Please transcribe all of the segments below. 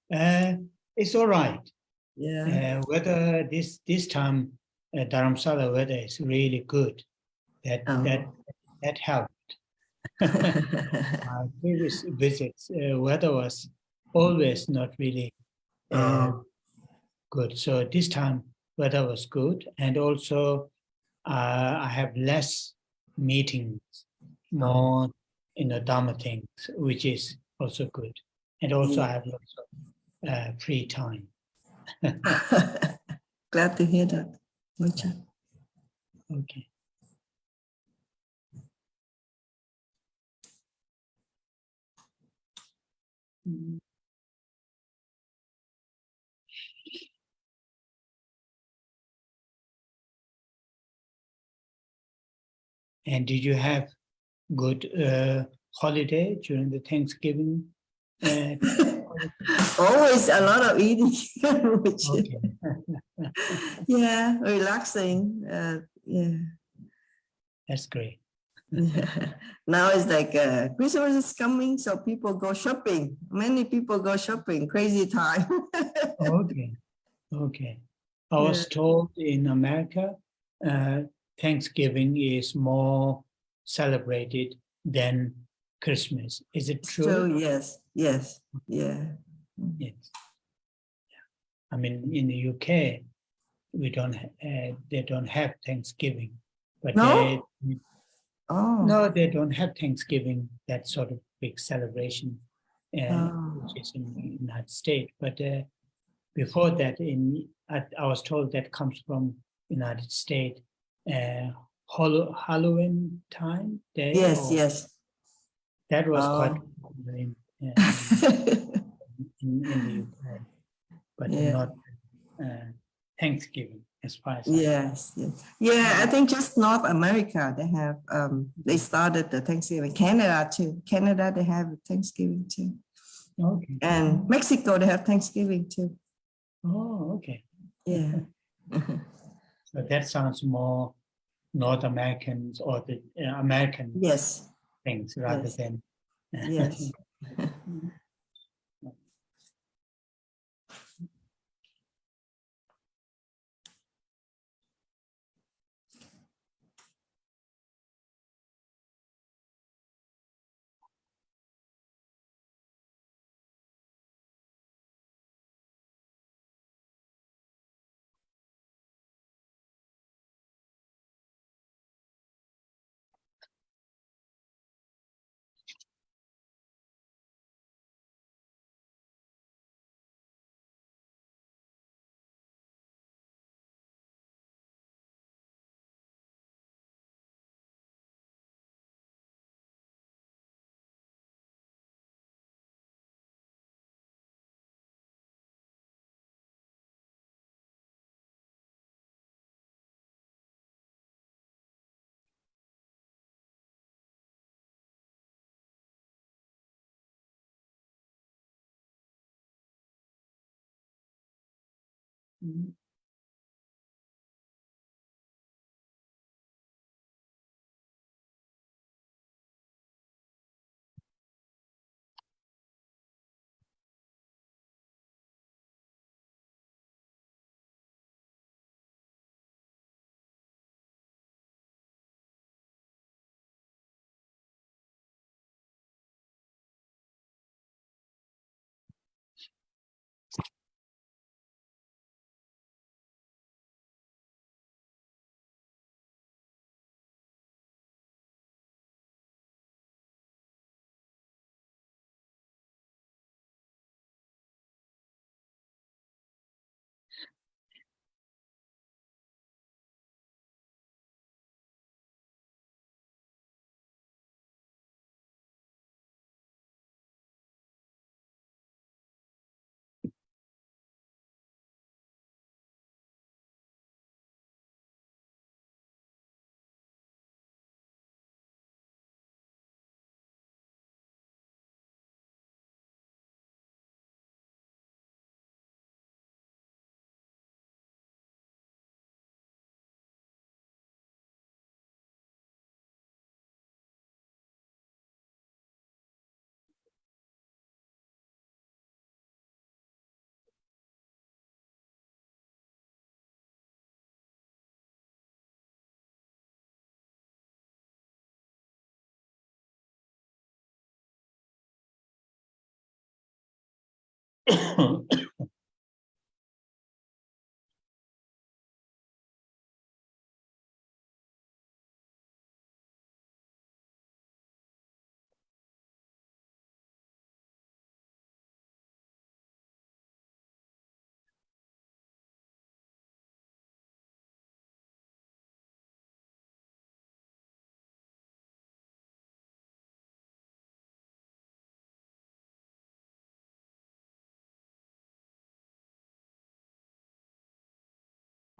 It's all right. Yeah. Whether this time Dharamsala weather is really good. That helped. My previous visits, weather was always not really good. So this time weather was good, and also I have less meetings, more Dharma things, which is also good, and also I have lots of free time. Glad to hear that. Okay. And did you have good holiday during the Thanksgiving? Always a lot of eating. Okay. Yeah, relaxing. Yeah. That's great. Now it's like Christmas is coming, so people go shopping. Many people go shopping. Crazy time. Okay. Okay. I was told in America, Thanksgiving is more celebrated than Christmas. Is it true? So yes, yes, yeah. Yes. I mean, in the UK, we don't. They don't have Thanksgiving, but no, no, they don't have Thanksgiving. That sort of big celebration, which is in the United States. But before that, I was told that comes from United States. Halloween time day. Yes, yes. That was quite popular in the UK, but not Thanksgiving as far as yes, yes. Yeah, I think just North America they have they started the Thanksgiving. Canada too. Canada they have Thanksgiving too. Okay. And Mexico they have Thanksgiving too. Oh, okay. Yeah. So that sounds more North Americans or the American things rather than yes.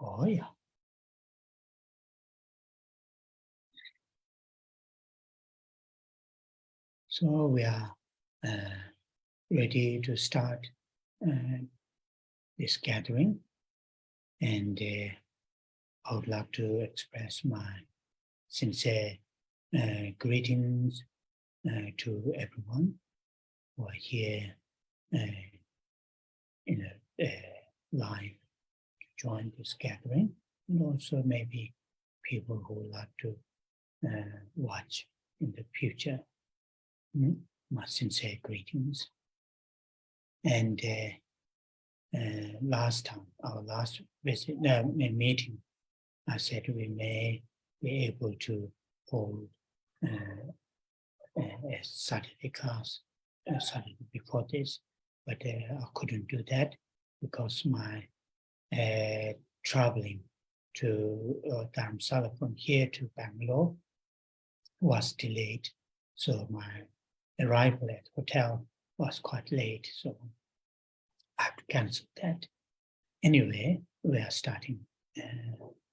Oh yeah. So we are ready to start this gathering, and I would like to express my sincere greetings to everyone who are here live to join this gathering, and also maybe people who would like to watch in the future. My sincere greetings. And last time, our last visit, meeting, I said we may be able to hold a Saturday class, Saturday before this, but I couldn't do that because my traveling to Dharamsala from here to Bangalore was delayed. So my arrival at the hotel was quite late, so I have to cancel that. Anyway, we are starting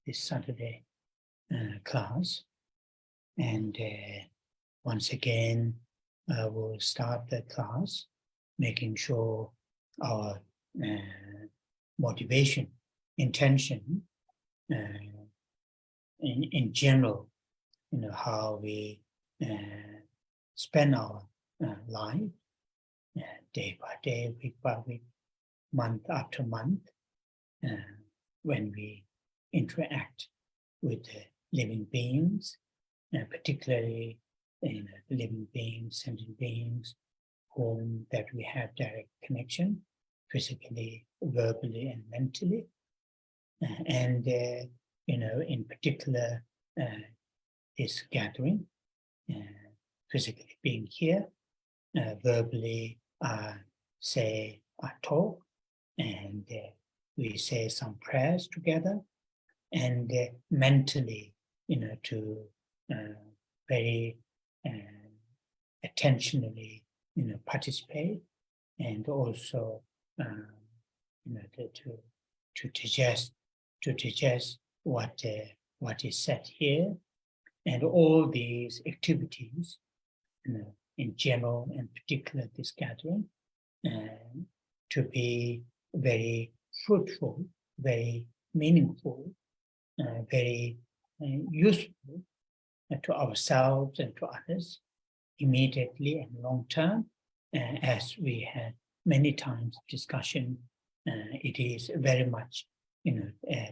this Saturday class, and once again we'll start the class making sure our motivation, intention in general, how we spend our life day by day, week by week, month after month, when we interact with living beings, particularly living beings, sentient beings, whom that we have direct connection, physically, verbally, and mentally, and in particular, this gathering, physically being here, verbally I talk, and we say some prayers together, and mentally, to very attentionally, participate, and also, to digest what is said here, and all these activities, in general and particular this gathering, to be very fruitful, very meaningful, very useful to ourselves and to others, immediately and long term. As we had many times discussion, it is very much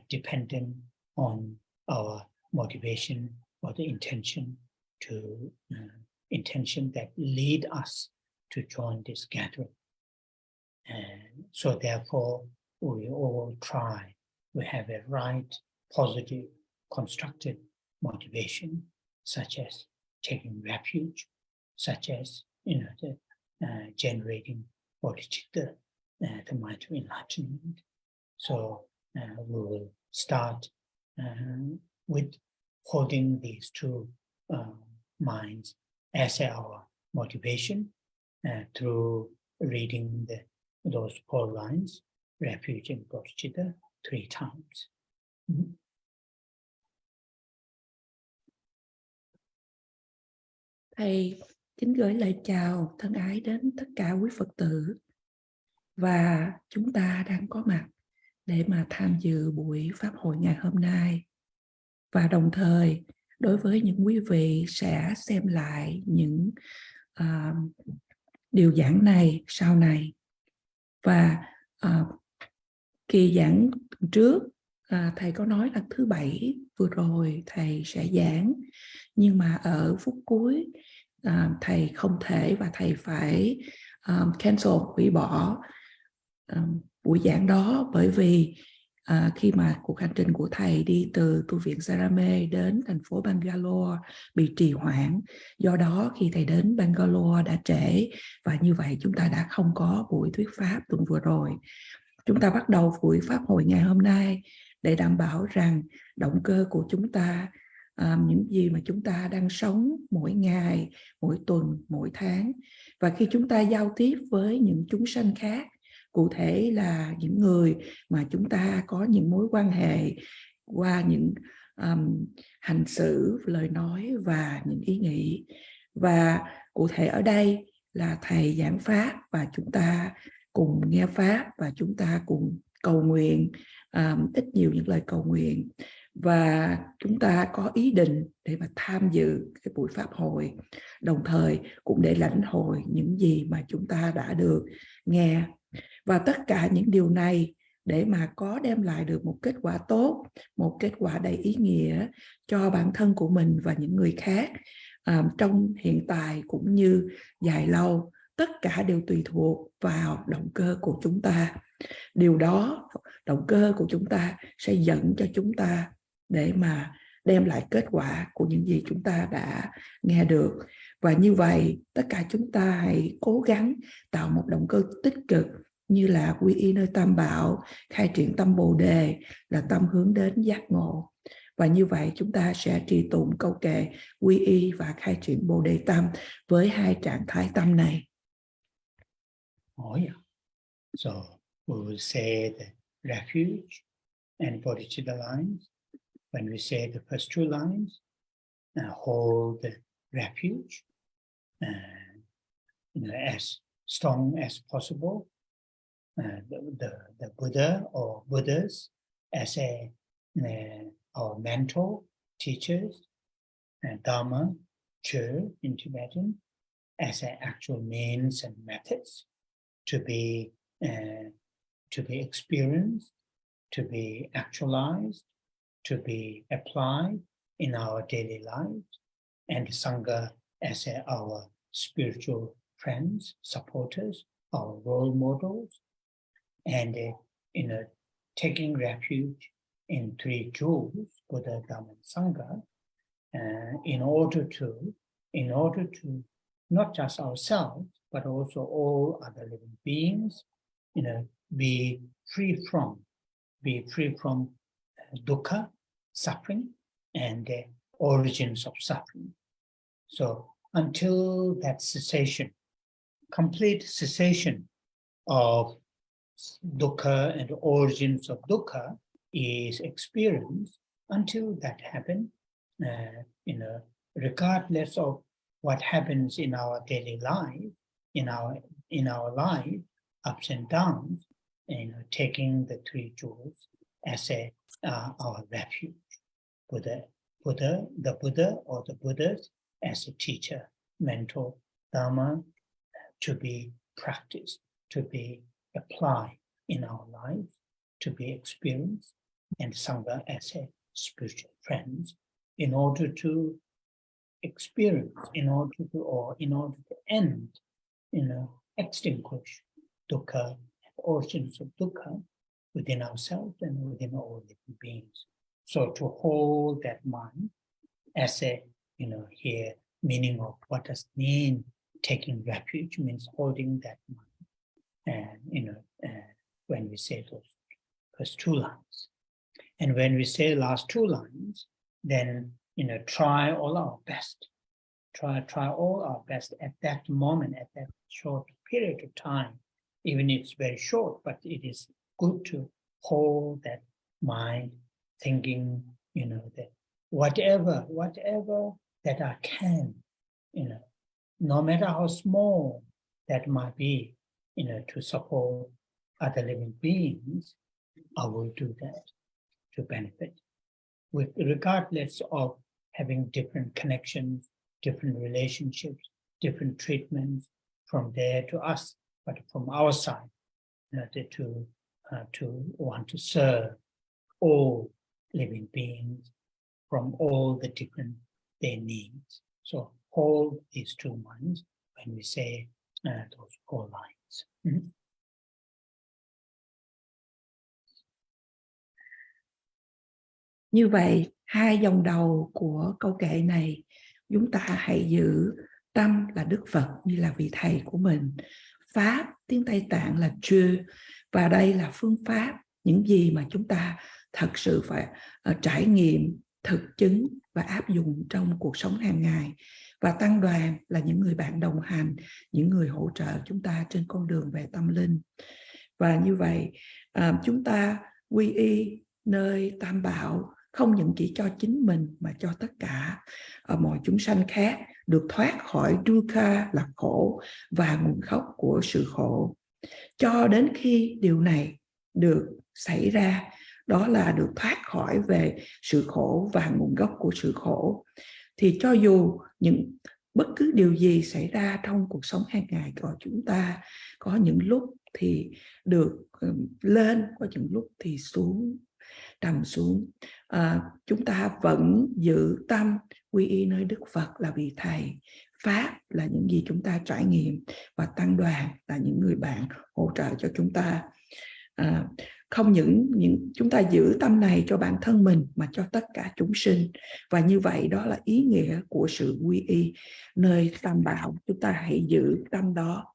dependent on our motivation or the intention that lead us to join this gathering. And so therefore we all try, we have a right, positive, constructive motivation, such as taking refuge, such as generating bodhicitta, the mind of enlightenment. So we will start with holding these two minds as our motivation through reading those 4 lines, refuge and bodhicitta, 3 times. Thầy kính gửi lời chào thân ái đến tất cả quý Phật tử, và chúng ta đang có mặt để mà tham dự buổi pháp hội ngày hôm nay, và đồng thời đối với những quý vị sẽ xem lại những điều giảng này sau này. Và kỳ giảng trước thầy có nói là thứ Bảy vừa rồi thầy sẽ giảng, nhưng mà ở phút cuối thầy không thể, và thầy phải cancel, hủy bỏ buổi giảng đó, bởi vì khi mà cuộc hành trình của thầy đi từ tu viện SeraMey đến thành phố Bangalore bị trì hoãn, do đó khi thầy đến Bangalore đã trễ, và như vậy chúng ta đã không có buổi thuyết pháp tuần vừa rồi. Chúng ta bắt đầu buổi pháp hội ngày hôm nay để đảm bảo rằng động cơ của chúng ta, những gì mà chúng ta đang sống mỗi ngày, mỗi tuần, mỗi tháng, và khi chúng ta giao tiếp với những chúng sanh khác, cụ thể là những người mà chúng ta có những mối quan hệ qua những hành xử, lời nói và những ý nghĩ. Và cụ thể ở đây là thầy giảng pháp và chúng ta cùng nghe pháp và chúng ta cùng cầu nguyện, ít nhiều những lời cầu nguyện, và chúng ta có ý định để mà tham dự cái buổi pháp hội, đồng thời cũng để lãnh hội những gì mà chúng ta đã được nghe. Và tất cả những điều này để mà có đem lại được một kết quả tốt, một kết quả đầy ý nghĩa cho bản thân của mình và những người khác trong hiện tại cũng như dài lâu, tất cả đều tùy thuộc vào động cơ của chúng ta. Điều đó, động cơ của chúng ta sẽ dẫn cho chúng ta để mà đem lại kết quả của những gì chúng ta đã nghe được. Và như vậy, tất cả chúng ta hãy cố gắng tạo một động cơ tích cực, như là quy y nơi Tam Bảo, khai triển tâm Bồ Đề, là tâm hướng đến giác ngộ. Và như vậy chúng ta sẽ trì tụng câu kệ quy y và khai triển Bồ Đề tâm với hai trạng thái tâm này. Oh yeah. So we will say the refuge and bodhicitta lines. When we say the first two lines, hold the refuge as strong as possible. The Buddha or Buddhas as our mentor, teachers, Dharma, Chur in Tibetan, as actual means and methods to be experienced, to be actualized, to be applied in our daily lives, and Sangha as our spiritual friends, supporters, our role models, and taking refuge in three jewels, Buddha, Dhamma, and Sangha, in order to not just ourselves but also all other living beings, be free from dukkha, suffering, and the origins of suffering. So until that cessation, complete cessation of dukkha and the origins of dukkha is experienced, until that happens, regardless of what happens in our daily life, in our life, ups and downs, taking the three jewels as our refuge. The Buddha or the Buddhas as a teacher, mentor, Dharma to be practiced, to be applied in our lives, to be experienced, and Sangha as a spiritual friends, in order to experience, in order to end, extinguish dukkha, origins of dukkha within ourselves and within all living beings. So to hold that mind as a, here, meaning of what does mean taking refuge, means holding that mind. And, when we say those first two lines. And when we say last two lines, then, try all our best. Try all our best at that moment, at that short period of time. Even if it's very short, but it is good to hold that mind, thinking, that whatever that I can, no matter how small that might be, to support other living beings, I will do that to benefit, regardless of having different connections, different relationships, different treatments from there to us, but from our side, to want to serve all living beings from all the different their needs. So hold these two minds when we say those 4 lines. Mm-hmm. Như vậy, hai dòng đầu của câu kệ này, chúng ta hãy giữ tâm là Đức Phật như là vị thầy của mình. Pháp, tiếng Tây Tạng là Chư. Và đây là phương pháp, những gì mà chúng ta thật sự phải trải nghiệm, thực chứng và áp dụng trong cuộc sống hàng ngày. Và tăng đoàn là những người bạn đồng hành, những người hỗ trợ chúng ta trên con đường về tâm linh. Và như vậy, chúng ta quy y nơi Tam Bảo không những chỉ cho chính mình mà cho tất cả mọi chúng sanh khác được thoát khỏi dukkha là khổ và nguồn gốc của sự khổ. Cho đến khi điều này được xảy ra, đó là được thoát khỏi về sự khổ và nguồn gốc của sự khổ, thì cho dù bất cứ điều gì xảy ra trong cuộc sống hàng ngày của chúng ta, có những lúc thì được lên, có những lúc thì xuống, trầm xuống, chúng ta vẫn giữ tâm quy y nơi Đức Phật là vị thầy. Pháp là những gì chúng ta trải nghiệm, và tăng đoàn là những người bạn hỗ trợ cho chúng ta. Không những chúng ta giữ tâm này cho bản thân mình mà cho tất cả chúng sinh. Và như vậy đó là ý nghĩa của sự quy y nơi Tam Bảo. Chúng ta hãy giữ tâm đó.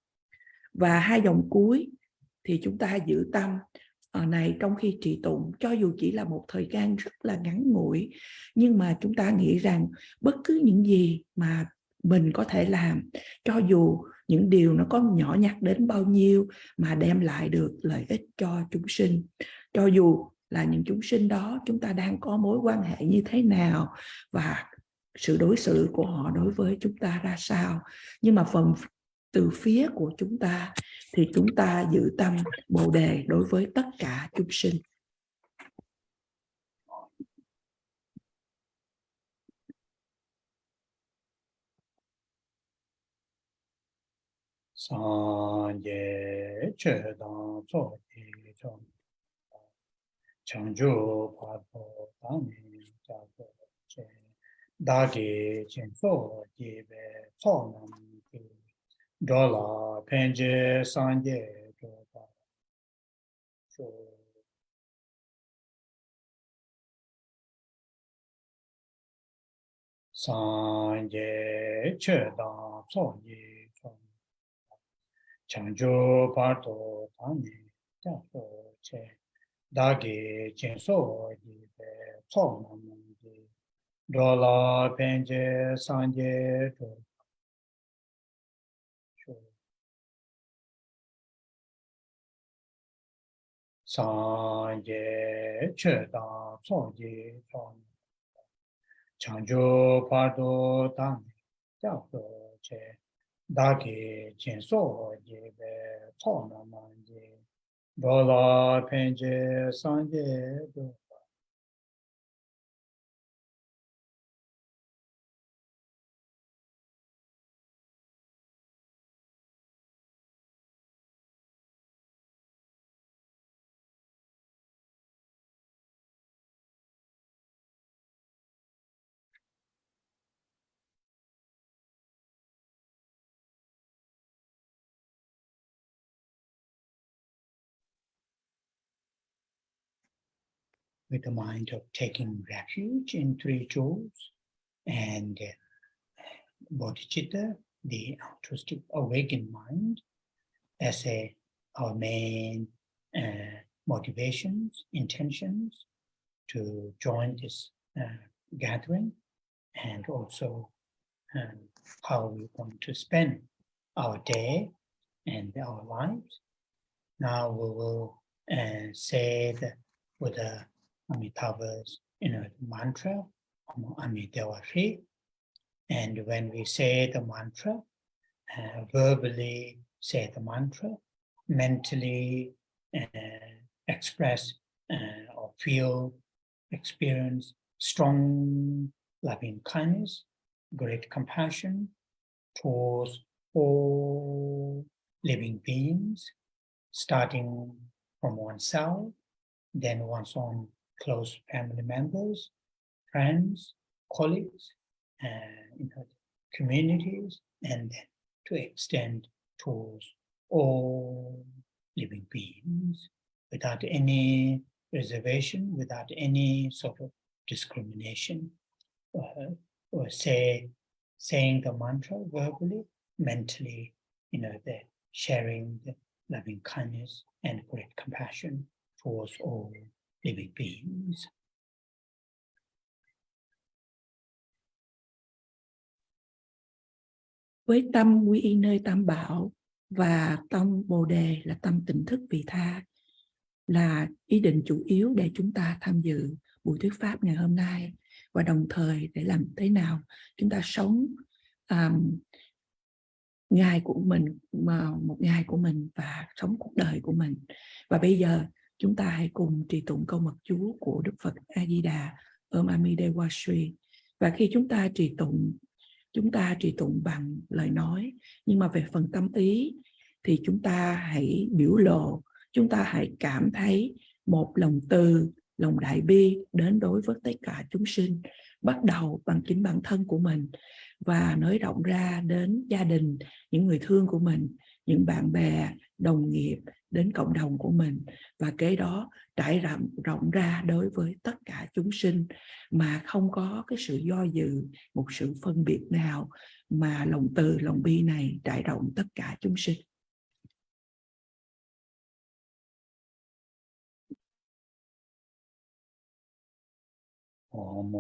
Và hai dòng cuối thì chúng ta giữ tâm này trong khi trì tụng, cho dù chỉ là một thời gian rất là ngắn ngủi, nhưng mà chúng ta nghĩ rằng bất cứ những gì mà mình có thể làm, cho dù những điều nó có nhỏ nhặt đến bao nhiêu mà đem lại được lợi ích cho chúng sinh, cho dù là những chúng sinh đó chúng ta đang có mối quan hệ như thế nào và sự đối xử của họ đối với chúng ta ra sao, nhưng mà từ phía của chúng ta thì chúng ta giữ tâm Bồ đề đối với tất cả chúng sinh. Sanje che dang so ti chong changju pa po tani cha po che da ge chen so ji be so nam ti do la penje sanje do pa so sanje che dang so ji chong chanjo parto tani cha so che dagi jinso di be so nam di dola penje sanje do sanje che da so ji chong chanjo parto tani cha so che dagi jinso di be so nam di dola penje sanje do. With the mind of taking refuge in three jewels and bodhicitta, the altruistic awakened mind, as our main motivations, intentions to join this gathering, and also how we want to spend our day and our lives. Now we will say with the Amitabha's mantra, Amitabha. And when we say the mantra, verbally say the mantra, mentally express or feel, experience strong loving kindness, great compassion towards all living beings, starting from oneself, then one's own close family members, friends, colleagues, communities, and then to extend towards all living beings without any reservation, without any sort of discrimination, or saying the mantra verbally, mentally, the sharing the loving kindness and great compassion towards all living beings. Với tâm quy y nơi tam bảo và tâm Bồ đề là tâm tỉnh thức vị tha, là ý định chủ yếu để chúng ta tham dự buổi thuyết pháp ngày hôm nay, và đồng thời để làm thế nào chúng ta sống ngày của mình, một ngày của mình và sống cuộc đời của mình. Và bây giờ chúng ta hãy cùng trì tụng câu mật chú của Đức Phật A Di Đà Om Amidewa Sri. Và khi chúng ta trì tụng bằng lời nói, nhưng mà về phần tâm ý thì chúng ta hãy biểu lộ, chúng ta hãy cảm thấy một lòng từ, lòng đại bi đến đối với tất cả chúng sinh, bắt đầu bằng chính bản thân của mình và nới rộng ra đến gia đình, những người thương của mình, những bạn bè, đồng nghiệp, đến cộng đồng của mình, và kế đó trải rộng ra đối với tất cả chúng sinh mà không có cái sự do dự, một sự phân biệt nào, mà lòng từ, lòng bi này trải rộng tất cả chúng sinh. Om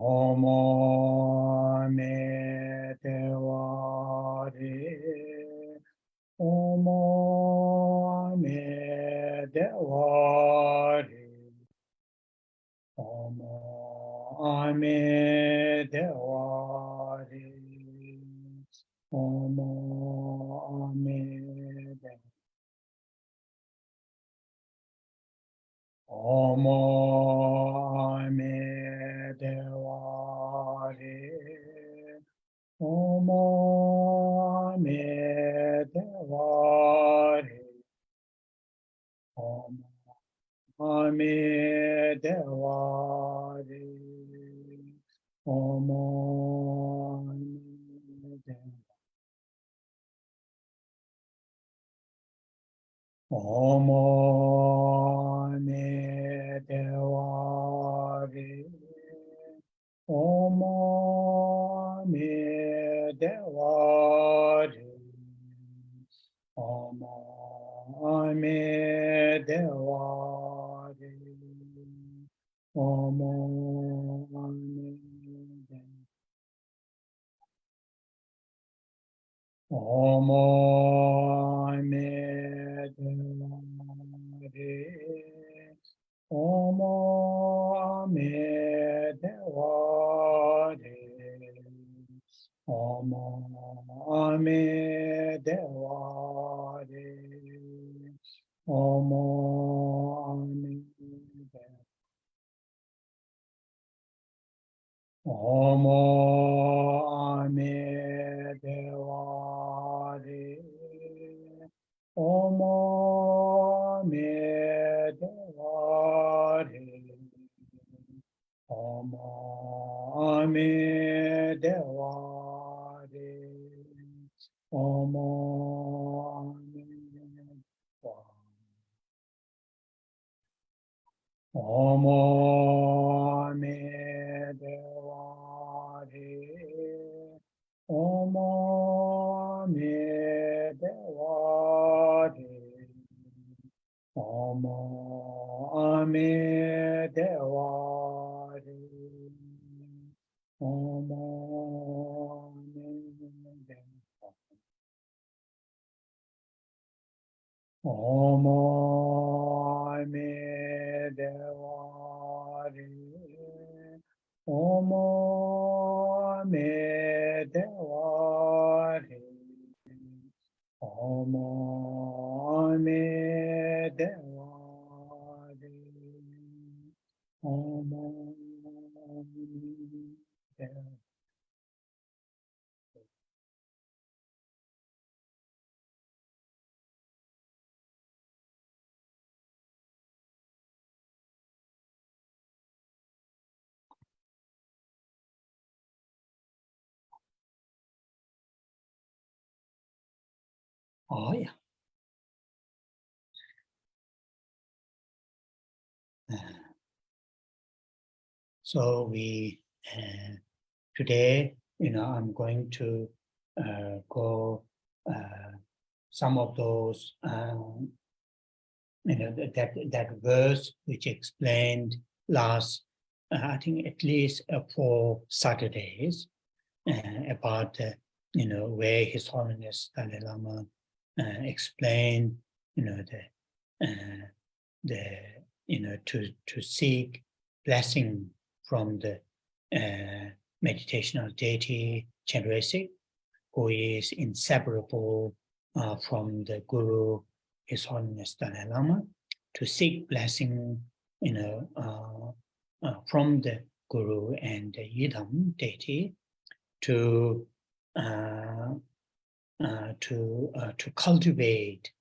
Omo me devare, Omo me devare, Omo me devare, Omo me devare. Omo me devare, Omo me devare, Omo me devare, Omo me devare. Omo me devare, Omo me devare, Omo me devare, Omo me devare. Omo me devare, Omo me devare, Omo me devare, Omo me devare. Omo me devare, Omo me devare, Omo me devare, Omo me devare. Omo me devare, Omo me devare, Omo me devare, Omo me devare. Omo me devare, Omo me devare, Omo me devare, Omo me devare. Oh yeah. So we today, I'm going to go some of those, that verse which explained last, I think at least 4 Saturdays, about where His Holiness Dalai Lama explained, to seek blessing from the meditational deity Chenrezig, who is inseparable from the Guru, His Holiness Dalai Lama, to seek blessing, from the Guru and the Yidam deity, to cultivate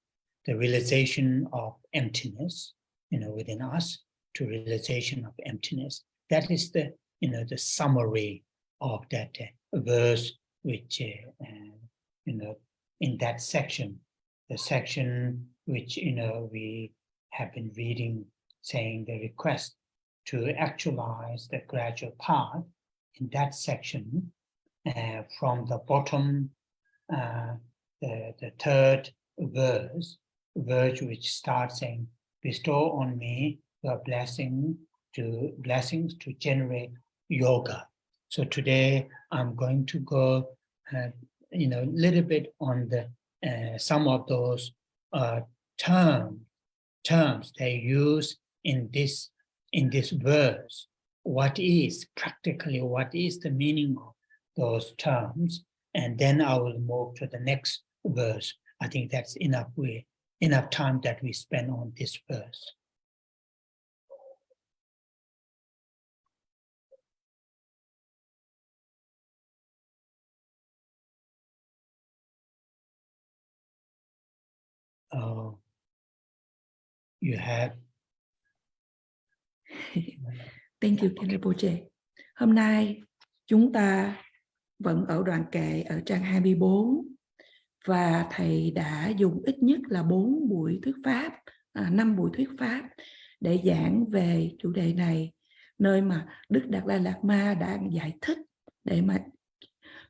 the realization of emptiness, within us, to realization of emptiness. That is the, the summary of that verse, which, in that section, the section which, we have been reading, saying the request to actualize the gradual path. In that section, from the bottom, the third verse which starts saying, bestow on me your blessings to generate yoga So today I'm going to go, a little bit on the some of those terms they use in this verse. What is the meaning of those terms? And then I will move to the next verse. I think that's enough time that we spend on this verse. You have. Thank you, Kenrepoche. Hôm nay chúng ta vẫn ở đoạn kệ ở trang 24 và thầy đã dùng ít nhất là 4 buổi thuyết pháp, 5 buổi thuyết pháp để giảng về chủ đề này, nơi mà Đức Đạt Lai Lạt Ma đã giải thích để mà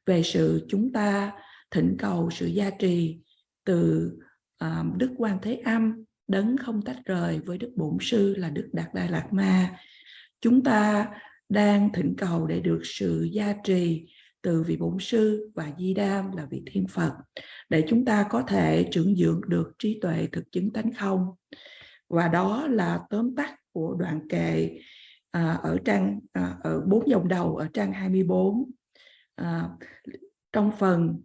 về sự chúng ta thỉnh cầu sự gia trì từ Đức Quan Thế Âm, đấng không tách rời, với Đức Bổn Sư là Đức Đạt Lai Lạt Ma. Chúng ta đang thỉnh cầu để được sự gia trì từ vị Bổn Sư và Di Đam là vị Thiên Phật, để chúng ta có thể trưởng dưỡng được trí tuệ thực chứng tánh không. Và đó là tóm tắt của đoạn kệ ở 4 dòng đầu ở trang 24.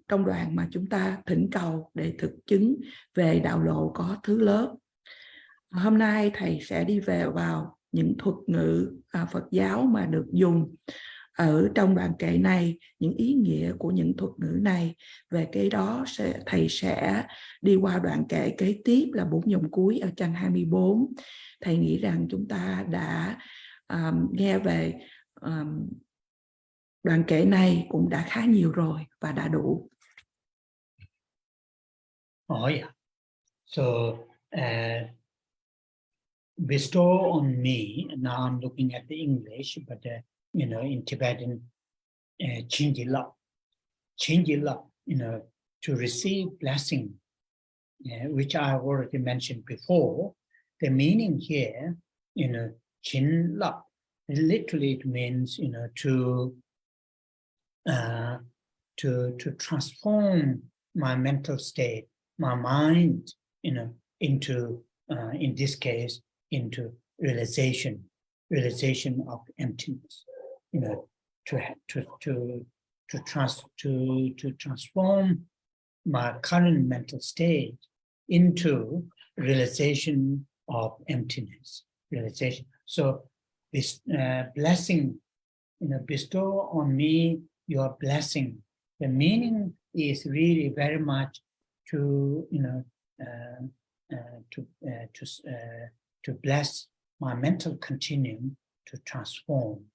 Trong đoạn mà chúng ta thỉnh cầu để thực chứng về đạo lộ có thứ lớp. Hôm nay thầy sẽ đi vào những thuật ngữ Phật giáo mà được dùng ở trong đoạn kệ này, những ý nghĩa của những thuật ngữ này. Về cái đó thầy sẽ đi qua đoạn kệ kế tiếp là 4 dòng cuối ở trang 24. Thầy nghĩ rằng chúng ta đã nghe về đoạn kệ này cũng đã khá nhiều rồi và đã đủ. Oh yeah. So bestow on me. Now I'm looking at the English, but in Tibetan, chinjila, to receive blessing, which I have already mentioned before. The meaning here, chinla, literally it means, to transform my mental state, my mind, into, in this case, into realization of emptiness. To transform my current mental state into realization of emptiness. Realization. So this blessing, bestow on me your blessing. The meaning is really very much to bless my mental continuum, to transform.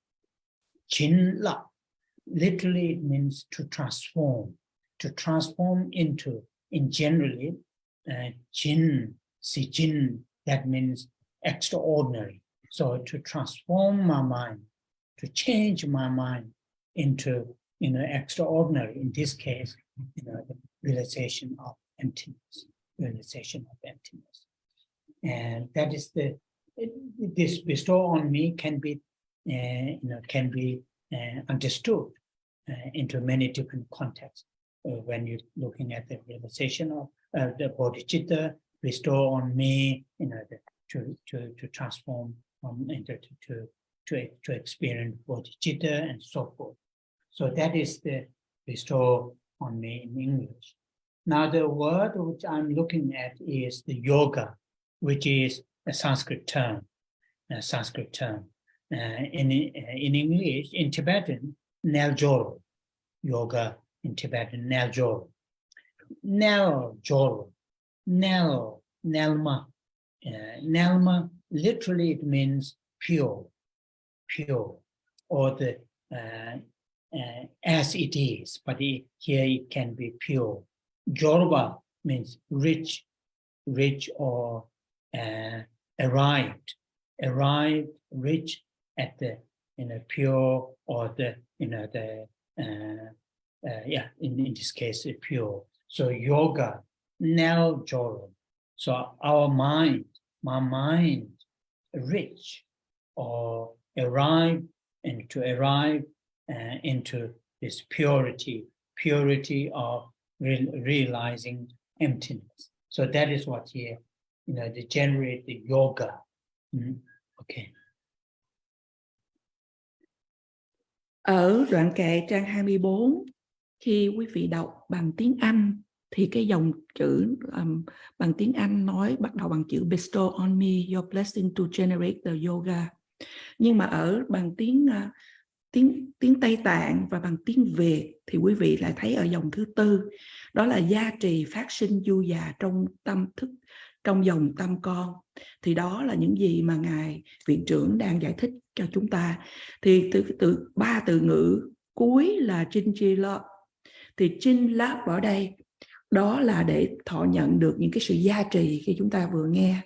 Chin-la, literally it means to transform into, in generally, chin, si chin, that means extraordinary. So to transform my mind, to change my mind into, extraordinary, in this case, the realization of emptiness, And that is this bestow on me can be, understood into many different contexts. When you're looking at the realization of the bodhicitta, bestow on me, to transform into to experience bodhicitta and so forth. So that is the bestow on me in English. Now the word which I'm looking at is the yoga, which is a Sanskrit term. In English, in Tibetan, Neljoro. Yoga in Tibetan, Neljoro. Neljoro. Nelma. Nelma, literally it means pure, or the as it is, but here it can be pure. Jorba means rich or arrived, rich at the pure, or the in this case pure. So yoga, Nel Joro. So our mind, my mind, rich or arrive, and to arrive into this purity of realizing emptiness. So that is what here, they generate the yoga. Okay. Ở đoạn kệ trang 24, khi quý vị đọc bằng tiếng Anh thì cái dòng chữ bằng tiếng Anh nói bắt đầu bằng chữ bestow on me your blessing to generate the yoga. Nhưng mà ở bằng tiếng Tây Tạng và bằng tiếng Việt thì quý vị lại thấy ở dòng thứ tư, đó là gia trì phát sinh du già trong tâm thức, trong dòng tâm con. Thì đó là những gì mà Ngài Viện trưởng đang giải thích cho chúng ta. Thì từ 3 từ ngữ cuối là Chinchila. Thì Chinlap ở đây đó là để thọ nhận được những cái sự gia trì khi chúng ta vừa nghe,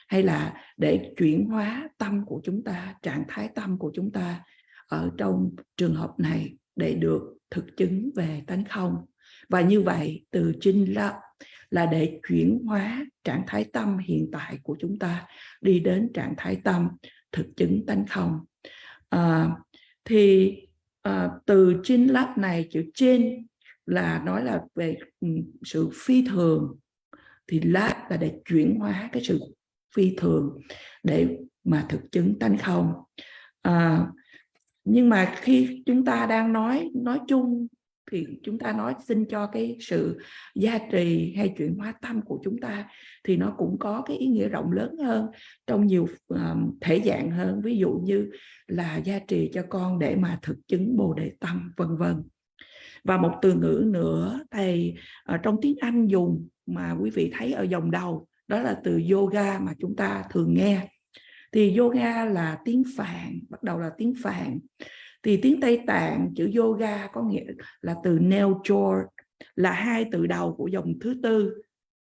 hay là để chuyển hóa tâm của chúng ta, trạng thái tâm của chúng ta ở trong trường hợp này để được thực chứng về tánh không. Và như vậy từ Chinlap là để chuyển hóa trạng thái tâm hiện tại của chúng ta đi đến trạng thái tâm thực chứng tánh không. Từ Chinlap này, chữ Chin là nói là về sự phi thường, thì Lap là để chuyển hóa cái sự phi thường để mà thực chứng tánh không. Nhưng mà khi chúng ta đang nói chung thì chúng ta nói xin cho cái sự gia trì hay chuyển hóa tâm của chúng ta thì nó cũng có cái ý nghĩa rộng lớn hơn, trong nhiều thể dạng hơn. Ví dụ như là gia trì cho con để mà thực chứng Bồ Đề tâm, vân vân. Và một từ ngữ nữa thầy trong tiếng Anh dùng mà quý vị thấy ở dòng đầu, đó là từ yoga mà chúng ta thường nghe. Thì yoga là tiếng Phạn, bắt đầu là tiếng Phạn. Thì tiếng Tây Tạng chữ yoga có nghĩa là từ Neljor, là 2 từ đầu của dòng thứ tư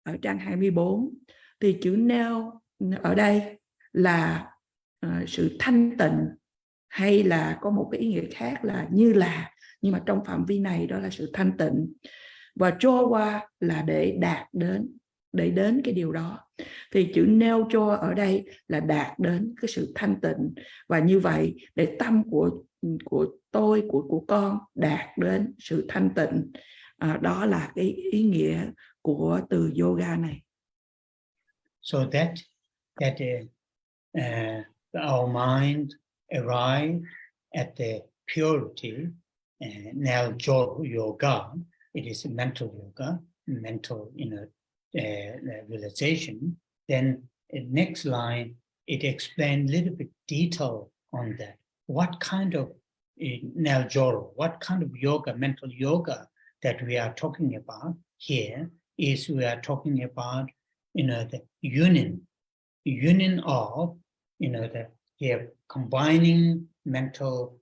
ở trang 24. Thì chữ Nel ở đây là sự thanh tịnh, hay là có một cái ý nghĩa khác là như là, nhưng mà trong phạm vi này đó là sự thanh tịnh. Và Jowa là để đạt đến, để đến cái điều đó. Thì chữ Neljor ở đây là đạt đến cái sự thanh tịnh. Và như vậy để tâm của tôi, của con đạt đến sự thanh tịnh. Đó là cái ý nghĩa của từ yoga này. So that our mind arrive at the purity, Neljor yoga. It is a mental yoga, mental realization. Then next line, it explains a little bit detail on that. What kind of Neljor, what kind of yoga, mental yoga that we are talking about here is we are talking about, the union of, the combining mental,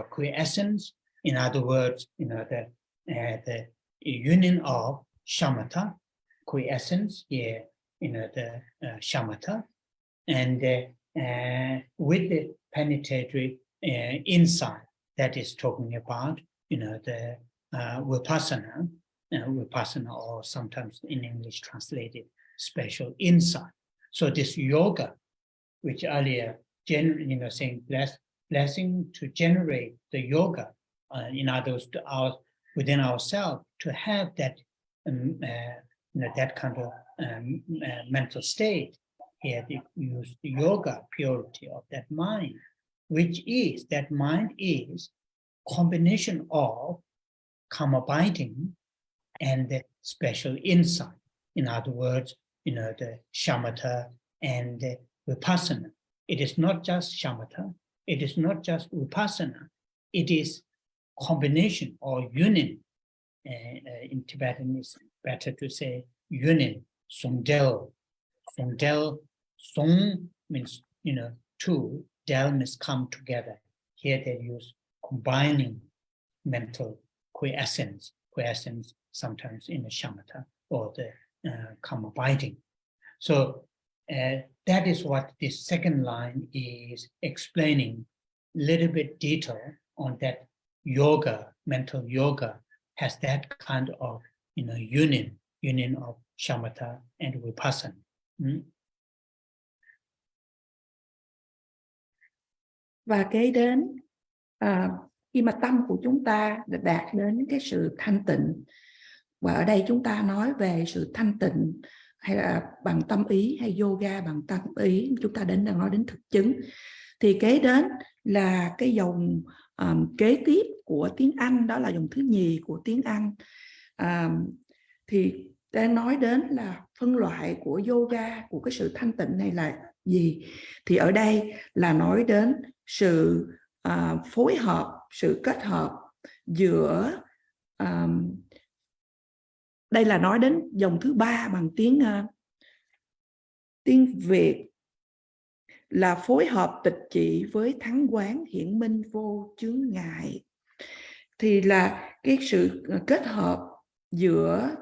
quiescence. In other words, the union of shamatha, quiescence, the shamatha, and with the penetratory insight that is talking about, the vipassana, or sometimes in English translated special insight. So this yoga, which earlier, saying blessing to generate the yoga, in other words, within ourselves, to have that, that kind of mental state. Here they use the yoga, purity of that mind, which is, that mind is combination of karma biting and the special insight. In other words, the shamatha and the vipassana. It is not just shamatha, it is not just vipassana, it is combination or union. In Tibetan it's better to say union, songdel. Songdel, song means, two, del means come together. Here they use combining mental quiescence sometimes in the shamatha or the karma biting. So that is what this second line is explaining, a little bit detail on that yoga, mental yoga has that kind of, union of shamatha and vipassana. Và kế đến khi mà tâm của chúng ta đạt đến cái sự thanh tịnh, và ở đây chúng ta nói về sự thanh tịnh hay là bằng tâm ý, hay yoga bằng tâm ý, chúng ta đang nói đến thực chứng, thì kế đến là cái dòng kế tiếp của tiếng Anh, đó là dòng thứ nhì của tiếng Anh. Thì đang nói đến là phân loại của yoga, của cái sự thanh tịnh này là gì? Thì ở đây là nói đến sự phối hợp, sự kết hợp giữa đây là nói đến dòng thứ ba bằng tiếng Việt là phối hợp tịch trị với thắng quán hiển minh vô chướng ngại. Thì là cái sự kết hợp giữa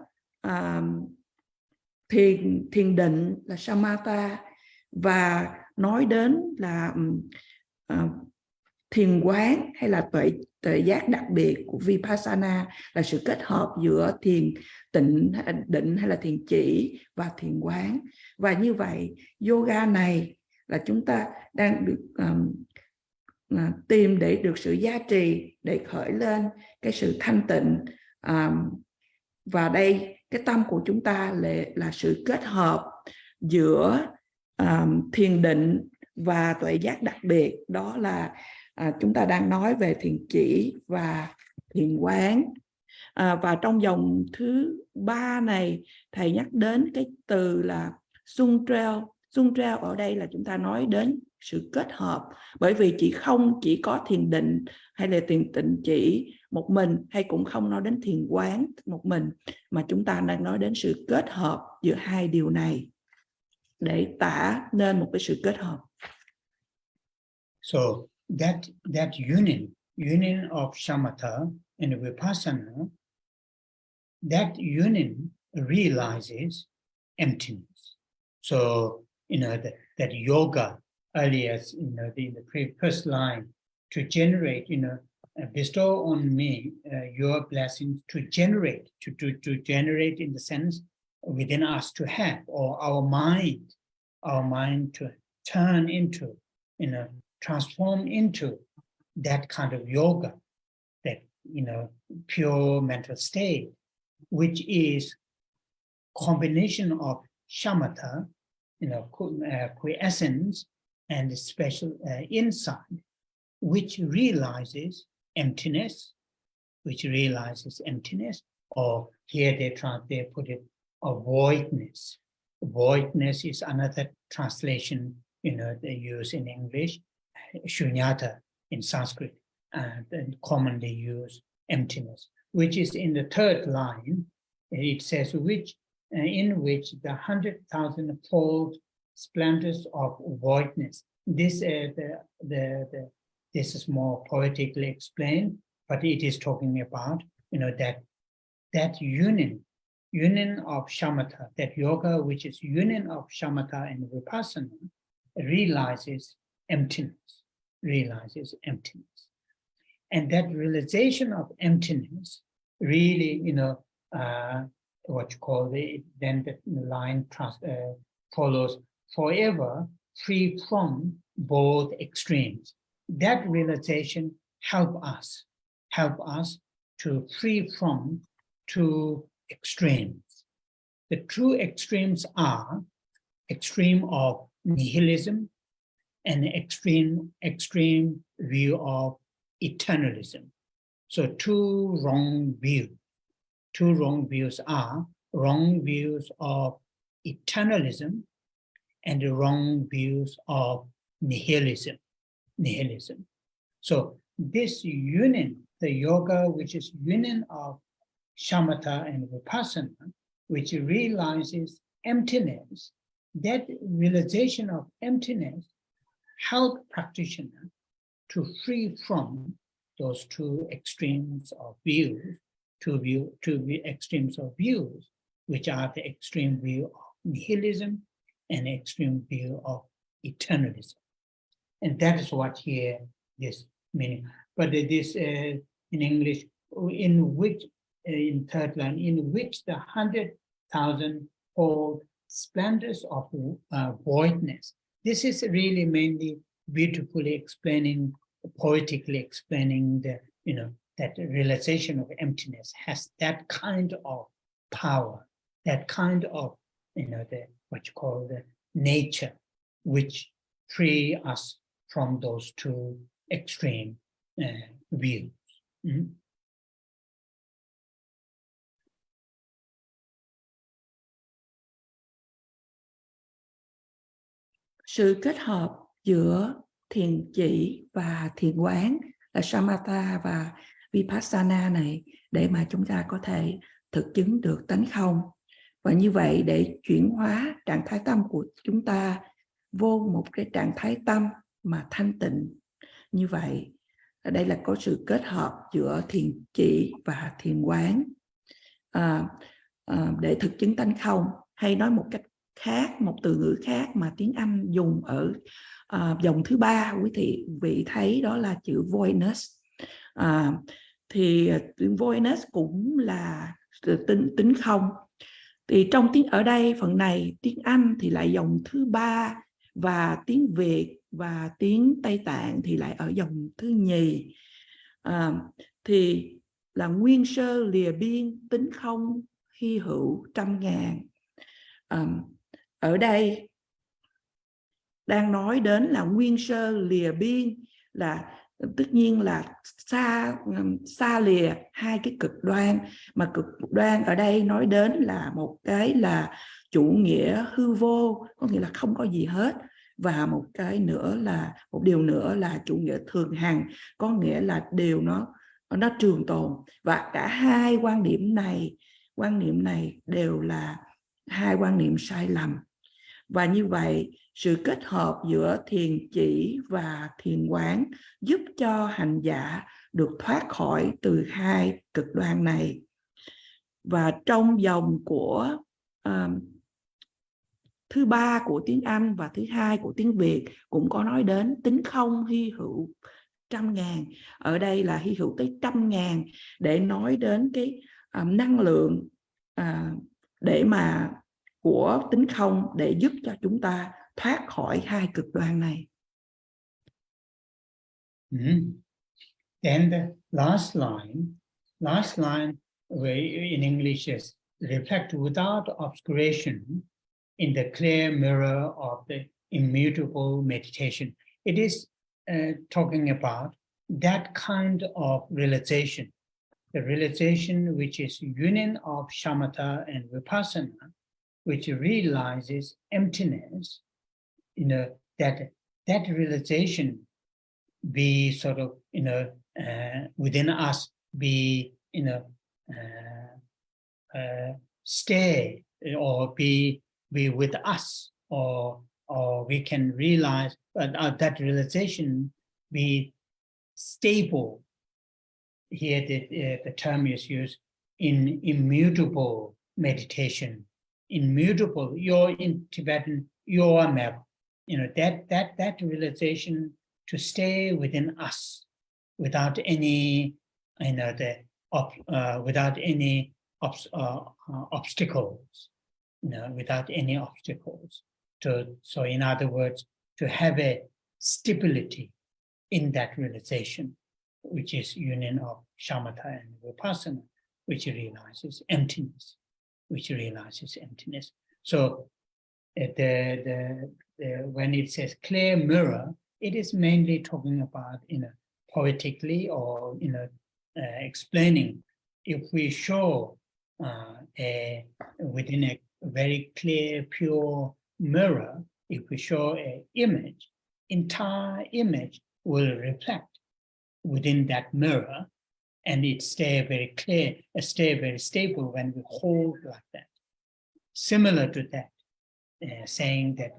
thiền định là samatha, và nói đến là thiền quán hay là tuệ giác đặc biệt của vipassana, là sự kết hợp giữa thiền định hay là thiền chỉ và thiền quán. Và như vậy yoga này là chúng ta đang được tìm để được sự gia trì, để khởi lên cái sự thanh tịnh. Và đây cái tâm của chúng ta là sự kết hợp giữa thiền định và tuệ giác đặc biệt, đó là chúng ta đang nói về thiền chỉ và thiền quán. Và trong dòng thứ ba này, thầy nhắc đến cái từ là Suntrail ở đây là chúng ta nói đến sự kết hợp, bởi vì không chỉ có thiền định hay là thiền tịnh chỉ một mình, hay cũng không nói đến thiền quán một mình, mà chúng ta đang nói đến sự kết hợp giữa hai điều này để tả nên một cái sự kết hợp. So that union of shamatha and vipassana, that union realizes emptiness. So that yoga earlier, in the first line, to generate, bestow on me your blessings, to generate in the sense within us to have, or our mind to turn into, transform into that kind of yoga, that pure mental state, which is combination of shamatha, quiescence, and special insight, which realizes emptiness, or here they put it, a voidness. Voidness is another translation, they use in English, shunyata in Sanskrit, and commonly use emptiness, which is in the third line. It says in which the 100,000-fold splendors of voidness. This is more poetically explained, but it is talking about that union of shamatha, that yoga which is union of shamatha and vipassana, realizes emptiness, and that realization of emptiness really, what you call then the line follows, forever free from both extremes. That realization help us to free from two extremes. The true extremes are extreme of nihilism and extreme view of eternalism. So two wrong views are wrong views of eternalism and the wrong views of nihilism. So this union, the yoga which is union of shamatha and vipassana, which realizes emptiness, that realization of emptiness help practitioner to free from those two extremes of views, extremes of views, which are the extreme view of nihilism and extreme view of eternalism. And that is what here this meaning. But this in English, in which in third line, in which the 100,000-fold splendors of voidness. This is really mainly beautifully explaining, poetically explaining that realization of emptiness has that kind of power, that kind of, what you call the nature, which free us from those two extreme views. Sự kết hợp giữa thiền chỉ và thiền quán là samatha và vipassana này để mà chúng ta có thể thực chứng được tánh không. Và như vậy để chuyển hóa trạng thái tâm của chúng ta vô một cái trạng thái tâm mà thanh tịnh. Như vậy, ở đây là có sự kết hợp giữa thiền chỉ và thiền quán để thực chứng tánh không. Hay nói một cách khác, một từ ngữ khác mà tiếng Anh dùng ở dòng thứ ba, quý vị thấy đó là chữ voidness. Thì voidness cũng là tính không. Thì trong tiếng ở đây phần này tiếng Anh thì lại dòng thứ ba, và tiếng Việt và tiếng Tây Tạng thì lại ở dòng thứ nhì. Thì là nguyên sơ lìa biên, tính không hy hữu trăm ngàn. Ở đây đang nói đến là nguyên sơ lìa biên, là tất nhiên là xa lìa hai cái cực đoan, mà cực đoan ở đây nói đến là một cái là chủ nghĩa hư vô, có nghĩa là không có gì hết, và một điều nữa là chủ nghĩa thường hằng, có nghĩa là điều nó trường tồn. Và cả hai quan niệm này đều là hai quan niệm sai lầm. Và như vậy sự kết hợp giữa thiền chỉ và thiền quán giúp cho hành giả được thoát khỏi từ hai cực đoan này. Và trong dòng của thứ ba của tiếng Anh và thứ hai của tiếng Việt cũng có nói đến tính không hy hữu trăm ngàn. Ở đây là hy hữu tới trăm ngàn để nói đến cái năng lượng để mà của tính không để giúp cho chúng ta thoát khỏi hai cực đoan này. And the last line in English is reflect without obscuration in the clear mirror of the immutable meditation. It is talking about that kind of realization, the realization which is union of shamatha and vipassana, which realizes emptiness, that realization be sort of, within us, be, stay or be with us, or we can realize that realization be stable. Here the term is used in immutable meditation. Immutable, in Tibetan, map, that realization to stay within us without any, without any obstacles, without any obstacles. So in other words, to have a stability in that realization, which is union of shamatha and vipassana, which realizes emptiness. So when it says clear mirror, it is mainly talking about, poetically or explaining. If we show within a very clear, pure mirror, if we show an image, entire image will reflect within that mirror, and it stay very clear, stay very stable when we hold like that. Similar to that, saying that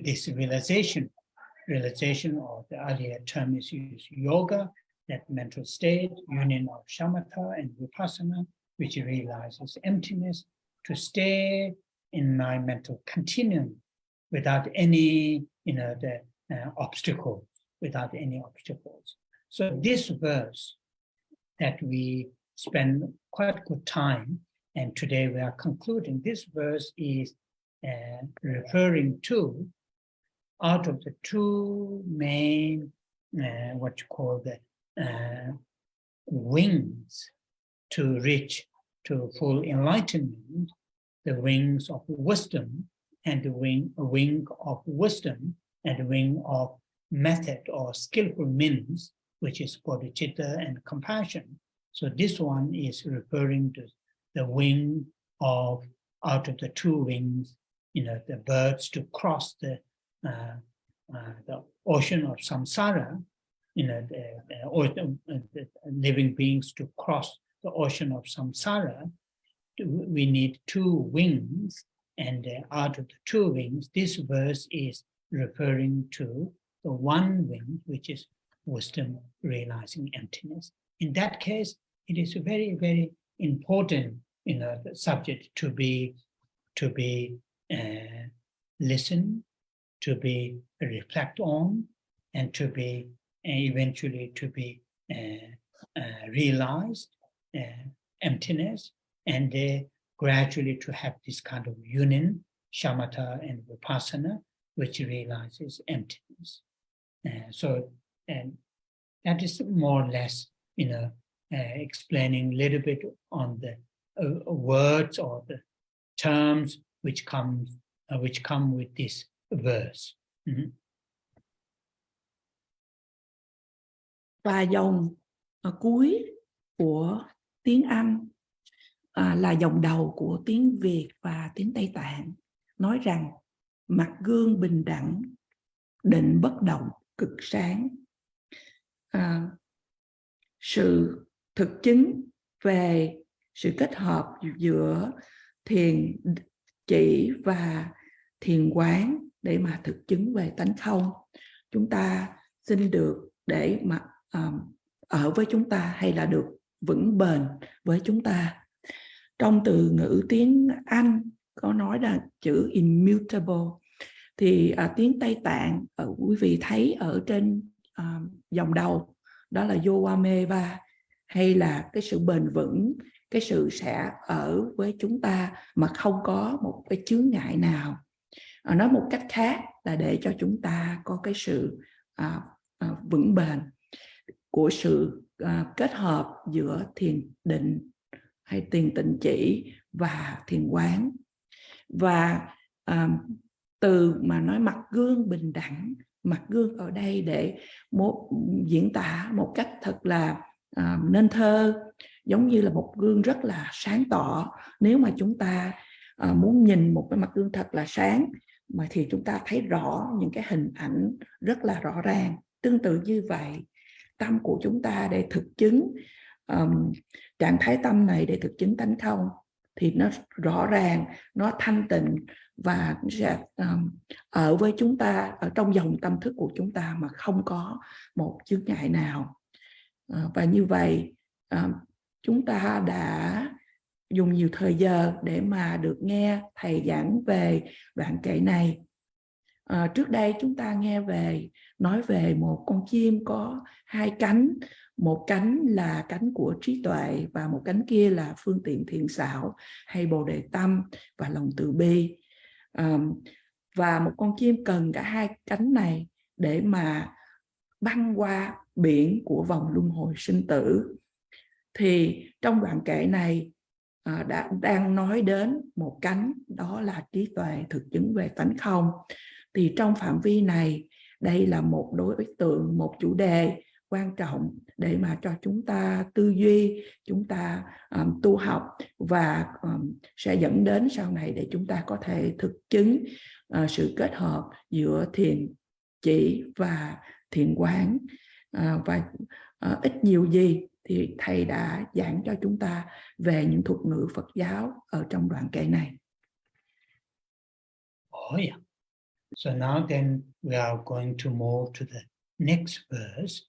this realization, or the earlier term is used, yoga, that mental state, union of shamatha and vipassana, which realizes emptiness, to stay in my mental continuum without any, obstacles, without any obstacles. So this verse that we spend quite good time, and today we are concluding, this verse is referring to, out of the two main what you call the wings to reach to full enlightenment, the wings of wisdom, and the wing of wisdom, and the wing of method or skillful means, which is bodhicitta and compassion. So this one is referring to the wing of, out of the two wings, the birds to cross the ocean of samsara, the living beings to cross the ocean of samsara. We need two wings, and out of the two wings, this verse is referring to the one wing, which is wisdom realizing emptiness. In that case, it is very, very important, the subject to be listen, to be reflect on, and to be eventually to be realized emptiness, and gradually to have this kind of union, shamatha and vipassana, which realizes emptiness. So that is more or less, explaining a little bit on the words or the terms which come with this verse. Và dòng cuối của tiếng Anh là dòng đầu của tiếng Việt và tiếng Tây Tạng, nói rằng mặt gương bình đẳng, định bất động, cực sáng. Sự thực chứng về sự kết hợp giữa thiền chỉ và thiền quán để mà thực chứng về tánh không. Chúng ta xin được để mà ở với chúng ta, hay là được vững bền với chúng ta. Trong từ ngữ tiếng Anh có nói là chữ immutable, thì tiếng Tây Tạng quý vị thấy ở trên dòng đầu, đó là Yoameva, hay là cái sự bền vững, cái sự sẽ ở với chúng ta mà không có một cái chướng ngại nào. Nói một cách khác là để cho chúng ta có cái sự vững bền của sự kết hợp giữa thiền định hay thiền tịnh chỉ và thiền quán. Và từ mà nói mặt gương bình đẳng, mặt gương ở đây để diễn tả một cách thật là nên thơ, giống như là một gương rất là sáng tỏ. Nếu mà chúng ta muốn nhìn một cái mặt gương thật là sáng, mà thì chúng ta thấy rõ những cái hình ảnh rất là rõ ràng. Tương tự như vậy, tâm của chúng ta để thực chứng trạng thái tâm này, để thực chứng tánh không, thì nó rõ ràng, nó thanh tịnh và sẽ ở với chúng ta, ở trong dòng tâm thức của chúng ta mà không có một chướng ngại nào. Và như vậy chúng ta đã dùng nhiều thời giờ để mà được nghe thầy giảng về đoạn kệ này. Trước đây chúng ta nghe nói về một con chim có hai cánh, một cánh là cánh của trí tuệ và một cánh kia là phương tiện thiện xảo hay bồ đề tâm và lòng từ bi. Và một con chim cần cả hai cánh này để mà băng qua biển của vòng luân hồi sinh tử. Thì trong đoạn kệ này đang nói đến một cánh, đó là trí tuệ thực chứng về tánh không. Thì trong phạm vi này, đây là một đối tượng, một chủ đề quan trọng để mà cho chúng ta tư duy, chúng ta tu học, và sẽ dẫn đến sau này để chúng ta có thể thực chứng sự kết hợp giữa thiền chỉ và thiền quán. Và ít nhiều gì thì thầy đã giảng cho chúng ta về những thuật ngữ Phật giáo ở trong đoạn kệ này. Oh yeah. So now then we are going to move to the next verse.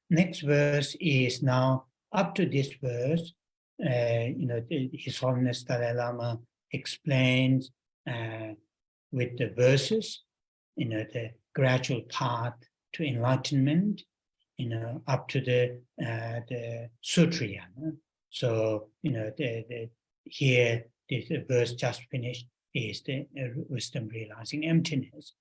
Next verse is now, up to this verse, His Holiness Dalai Lama explains with the verses, the gradual path to enlightenment, up to the Sutrayana. So, here, this verse just finished is the wisdom realizing emptiness.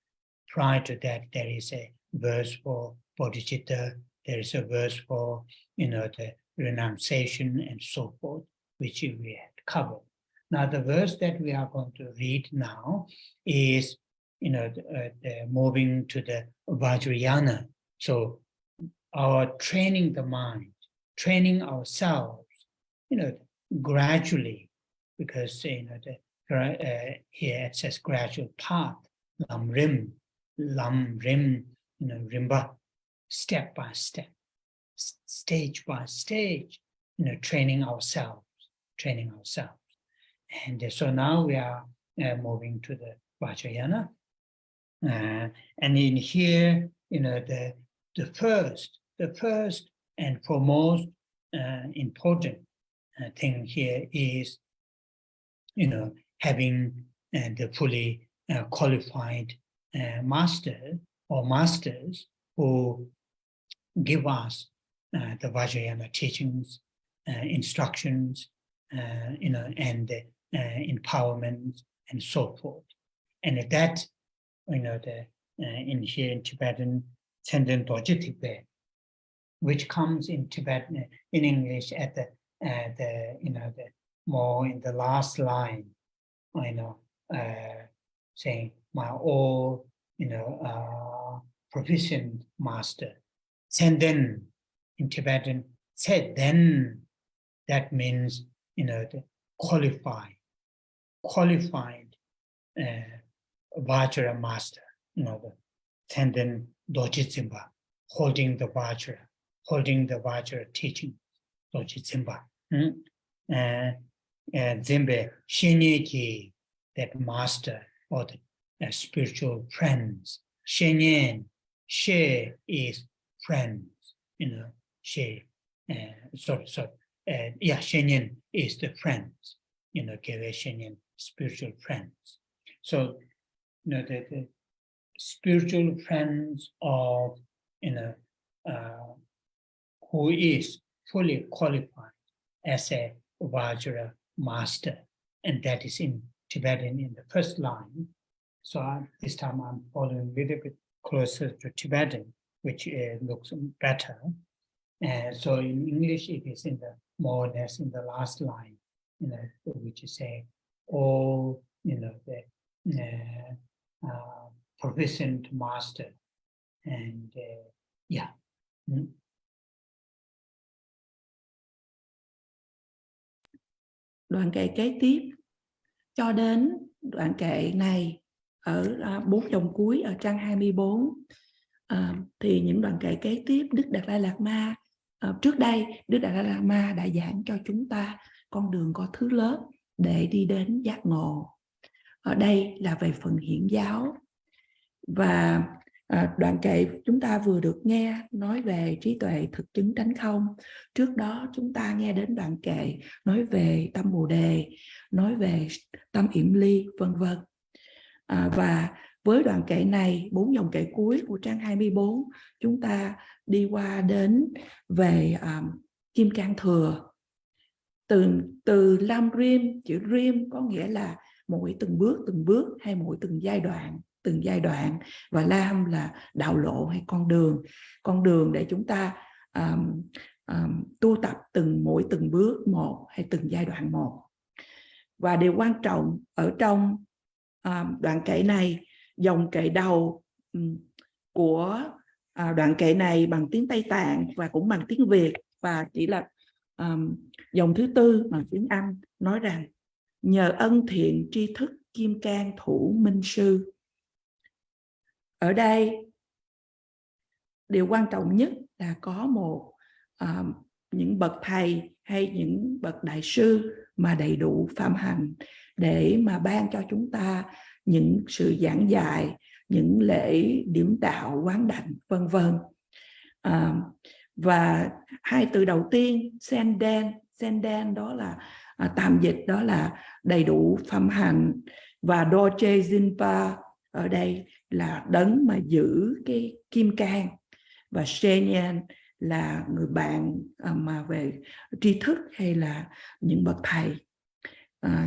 Prior to that, there is a verse for bodhicitta. There is a verse for, the renunciation and so forth, which we had covered. Now, the verse that we are going to read now is, moving to the Vajrayana. So, our training the mind, training ourselves, gradually, because here it says gradual path, Lam-Rim, Rimba, step by step, stage by stage, training ourselves. And so now we are moving to the Vajrayana. And in here, the first and foremost important thing here is, having the fully qualified master or masters who give us the Vajrayana teachings, instructions, and empowerment and so forth. And that, in here in Tibetan, Tenden Dojitibe, which comes in Tibetan, in English at the more in the last line, saying my all, proficient master. Tenden in Tibetan, said then, that means, the qualified Vajra master, the Tenden Dojitsimba, holding the Vajra teaching, Dojitsimba. Zimbe Shenyeji, that master or the spiritual friends. Shenyen, She is friends, She. Shenyen is the friends, Keve Shenyen, spiritual friends. So, the spiritual friends of, who is fully qualified as a Vajra master, and that is in Tibetan in the first line. So this time I'm following a little bit closer to Tibetan, which looks better. So in English, it is in the more or less in the last line, which is say all, the proficient master, and Đoạn kệ kế tiếp cho đến đoạn kệ này ở 4 dòng cuối ở trang 24. Thì những đoạn kệ kế tiếp, Đức Đạt Lai Lạt Ma, trước đây Đức Đạt Lai Lạt Ma đã giảng cho chúng ta con đường có thứ lớp để đi đến giác ngộ. Ở đây là về phần hiển giáo. Và đoạn kệ chúng ta vừa được nghe nói về trí tuệ thực chứng tránh không. Trước đó chúng ta nghe đến đoạn kệ nói về tâm Bồ Đề, nói về tâm yểm ly, vân vân. Và với đoạn kệ này, 4 dòng kệ cuối của trang 24, chúng ta đi qua đến về Kim Cang Thừa. Từ Lam-Rim, chữ Rim có nghĩa là mỗi từng bước hay mỗi từng giai đoạn, và Lam là đạo lộ hay con đường để chúng ta tu tập mỗi từng bước một hay từng giai đoạn một. Và điều quan trọng ở trong đoạn kệ này, dòng kệ đầu của đoạn kệ này bằng tiếng Tây Tạng và cũng bằng tiếng Việt, và chỉ là dòng thứ tư bằng tiếng Anh, nói rằng nhờ ân thiện tri thức Kim Cang Thủ Minh Sư. Ở đây điều quan trọng nhất là có những bậc thầy hay những bậc đại sư mà đầy đủ phạm hành để mà ban cho chúng ta những sự giảng dạy, những lễ điểm đạo, quán đảnh, vân vân. Và hai từ đầu tiên, Senden đó là tạm dịch đó là đầy đủ phạm hành, và Doche Jinpa ở đây là đấng mà giữ cái kim cang, và Shenyan là người bạn mà về tri thức hay là những bậc thầy.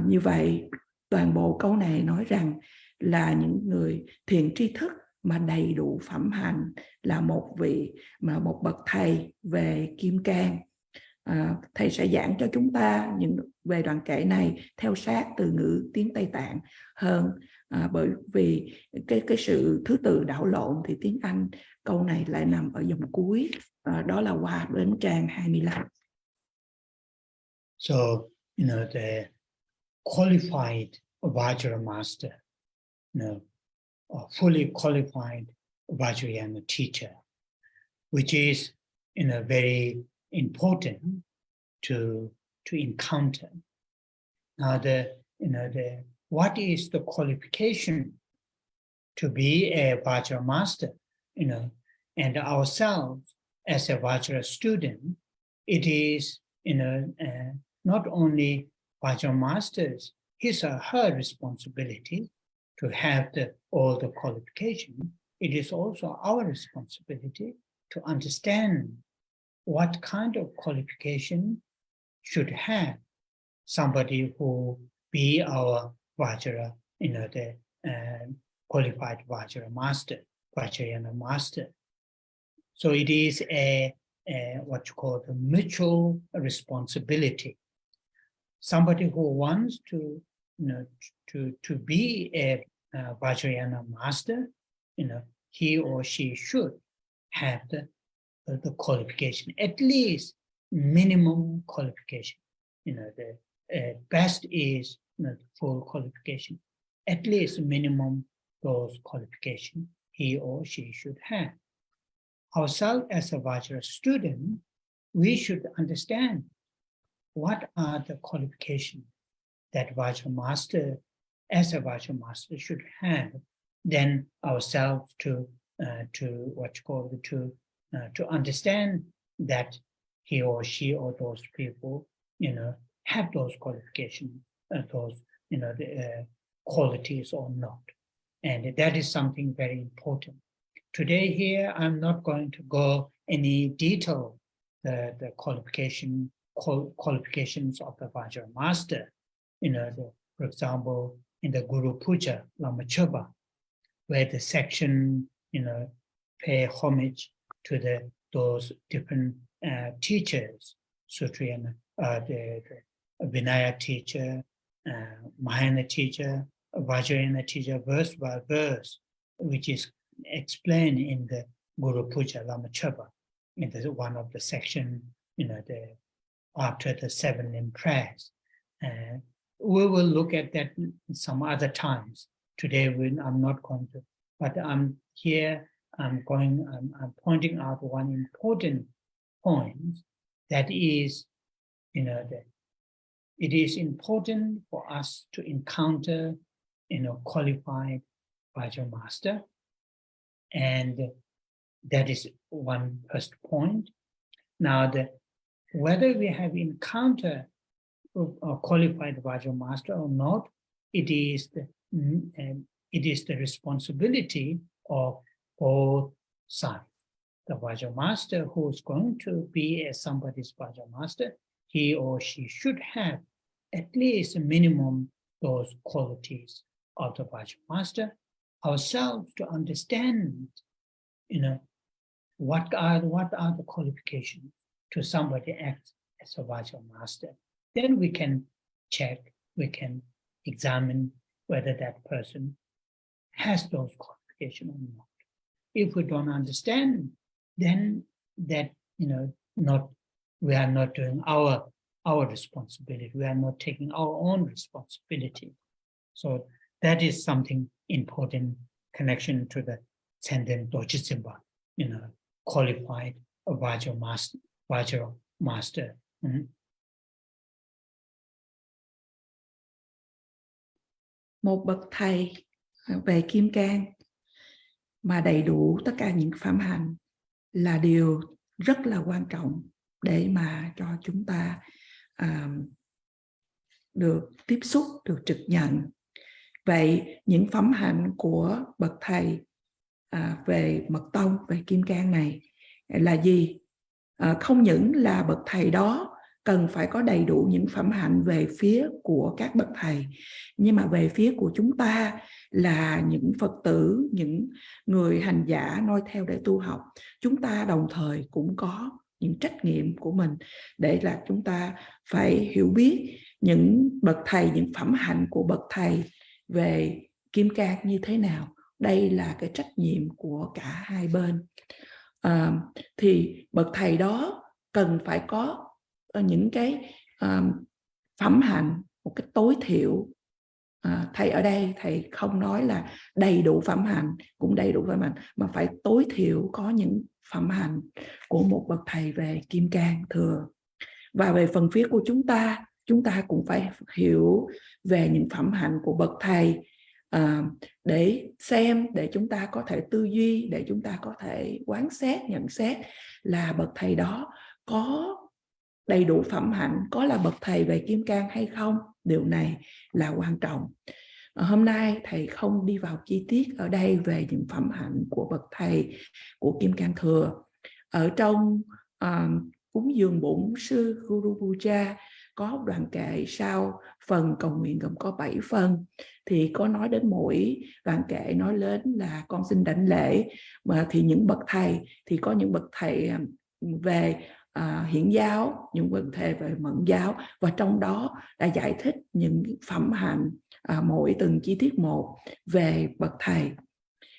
Như vậy toàn bộ câu này nói rằng là những người thiện tri thức mà đầy đủ phẩm hành, là một bậc thầy về kim cang. Thầy sẽ giảng cho chúng ta về đoạn kệ này theo sát từ ngữ tiếng Tây Tạng hơn, bởi vì cái sự thứ tự đảo lộn thì tiếng Anh câu này lại nằm ở dòng cuối, đó là qua đến trang 25. So, the qualified Vajra master, a fully qualified Vajrayana teacher, which is, very important to encounter. Now, what is the qualification to be a Vajra master? And ourselves as a Vajra student, it is, not only Vajra masters, his or her responsibility to have all the qualification. It is also our responsibility to understand what kind of qualification should have somebody who be our Vajra, the qualified Vajra master, Vajrayana master. So it is a what you call the mutual responsibility. Somebody who wants to be a Vajrayana master, he or she should have the qualification, at least minimum qualification. The best is the full qualification. At least minimum those qualification he or she should have. Ourselves as a Vajra student, we should understand what are the qualifications that Vajra master, as a Vajra master, should have. Then ourselves to understand that he or she or those people, have those qualifications, those qualities or not. And that is something very important. Today here, I'm not going to go any detail the qualifications of the Vajra master. For example, in the Guru Puja, Lama Choba, where the section, pay homage to those different teachers, Sutriyana, the Vinaya teacher, Mahayana teacher, Vajrayana teacher, verse by verse, which is explained in the Guru Puja Lama Choba, in one of the section, after the 7 in prayers. We will look at that some other times. Today I'm not going to, but I'm here. I'm pointing out one important point, that is, that it is important for us to encounter, qualified Vajra master, and that is one first point. Now, whether we have encountered a qualified Vajra master or not, it is the responsibility of both sides. The Vajra master who is going to be somebody's Vajra master, he or she should have at least a minimum those qualities of the Vajra master. Ourselves to understand, what are the qualifications to somebody act as a Vajra master. Then we can check, we can examine whether that person has those qualifications or not. If we don't understand, then that, we are not doing our responsibility. We are not taking our own responsibility. So that is something important connection to the Tsenden Dojisimba, qualified Vajra master. Một bậc thầy về kim cang mà đầy đủ tất cả những phẩm hạnh là điều rất là quan trọng để mà cho chúng ta được tiếp xúc, được trực nhận. Vậy những phẩm hạnh của bậc thầy về mật tông, về kim cang này là gì? Không những là bậc thầy đó cần phải có đầy đủ những phẩm hạnh về phía của các bậc thầy, nhưng mà về phía của chúng ta là những Phật tử, những người hành giả noi theo để tu học, chúng ta đồng thời cũng có những trách nhiệm của mình để là chúng ta phải hiểu biết những bậc thầy, những phẩm hạnh của bậc thầy về kim cang như thế nào. Đây là cái trách nhiệm của cả hai bên. Thì bậc thầy đó cần phải có những cái phẩm hạnh một cách tối thiểu. Thầy ở đây thầy không nói là đầy đủ phẩm hạnh, cũng đầy đủ phẩm hạnh, mà phải tối thiểu có những phẩm hạnh của một bậc thầy về kim cang thừa. Và về phần phía của chúng ta cũng phải hiểu về những phẩm hạnh của bậc thầy, để xem, để chúng ta có thể tư duy, để chúng ta có thể quán xét, nhận xét là bậc thầy đó có đầy đủ phẩm hạnh, có là bậc thầy về kim cang hay không. Điều này là quan trọng. Hôm nay thầy không đi vào chi tiết ở đây về những phẩm hạnh của bậc thầy của kim cang thừa. Ở trong cúng dường bổn sư Guru Puja có đoạn kệ sau phần cầu nguyện gồm có 7 phần, thì có nói đến mỗi đoạn kệ nói đến là con xin đảnh lễ. Mà thì những bậc thầy thì có những bậc thầy về hiển giáo, những bậc thầy về mẫn giáo, và trong đó đã giải thích những phẩm hạnh mỗi từng chi tiết một về bậc thầy.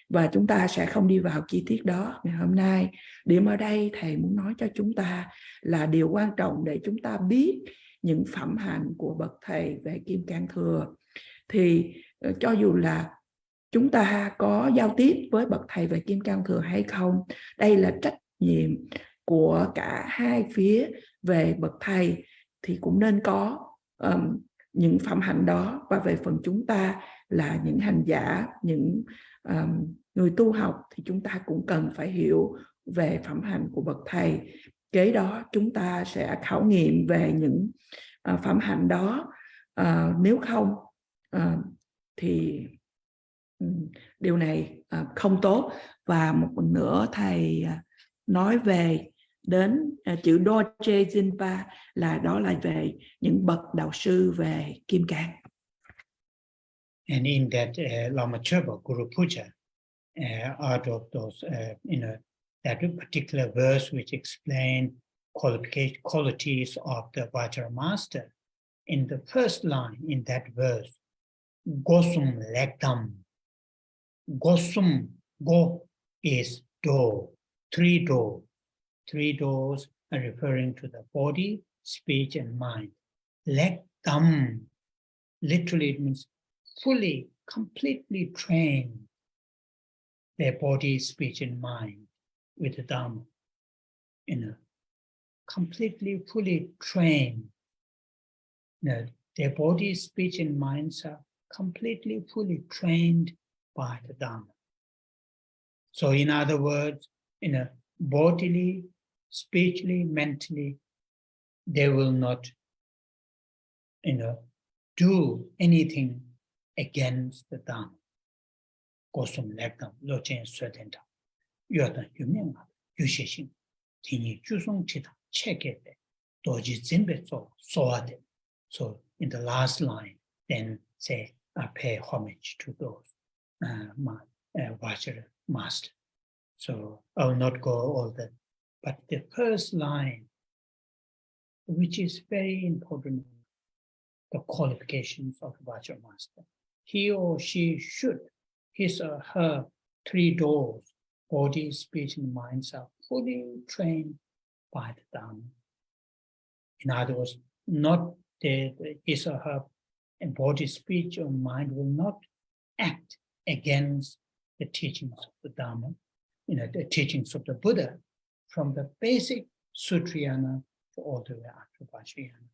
Và chúng ta sẽ không đi vào chi tiết đó ngày hôm nay. Điểm ở đây thầy muốn nói cho chúng ta là điều quan trọng để chúng ta biết những phẩm hạnh của bậc thầy về kim cang thừa. Thì cho dù là chúng ta có giao tiếp với bậc thầy về kim cang thừa hay không, đây là trách nhiệm của cả hai phía về bậc thầy, thì cũng nên có những phẩm hạnh đó. Và về phần chúng ta là những hành giả, những người tu học, thì chúng ta cũng cần phải hiểu về phẩm hạnh của bậc thầy. Kế đó chúng ta sẽ khảo nghiệm về những phẩm hạnh đó. Nếu không thì điều này không tốt. Và một lần nữa thầy nói về đến chữ Doje Jinpa, là đó là về những bậc đạo sư về kim cang. And in that Lama Chöpa Guru Puja, out of those, that particular verse which explain qualities of the Vajrayana master, in the first line in that verse, Gosum Lekdam. Gosum, go is door, 3 doors. 3 doors are referring to the body, speech, and mind. Lekdam, literally it means fully, completely trained their body, speech, and mind with the Dharma. Completely, fully trained. Their body, speech, and minds are completely, fully trained by the Dharma. So in other words, bodily, spiritually, mentally, they will not, do anything against the Dharma. Gosum lekdam, lochen sudenta, yodan yumenga, yusheshin, Thỉnh chusung chita, chekete, doji zinbe soade. So in the last line, then say, I pay homage to those Vajra master. So I will not go all that. But the first line, which is very important, the qualifications of Vajra master. He or she should, his or her 3 doors, body, speech, and minds are fully trained by the Dharma. In other words, not his or her body, speech, or mind will not act against the teachings of the Dharma, the teachings of the Buddha, from the basic Sutrayana to all the way up to Vajrayana.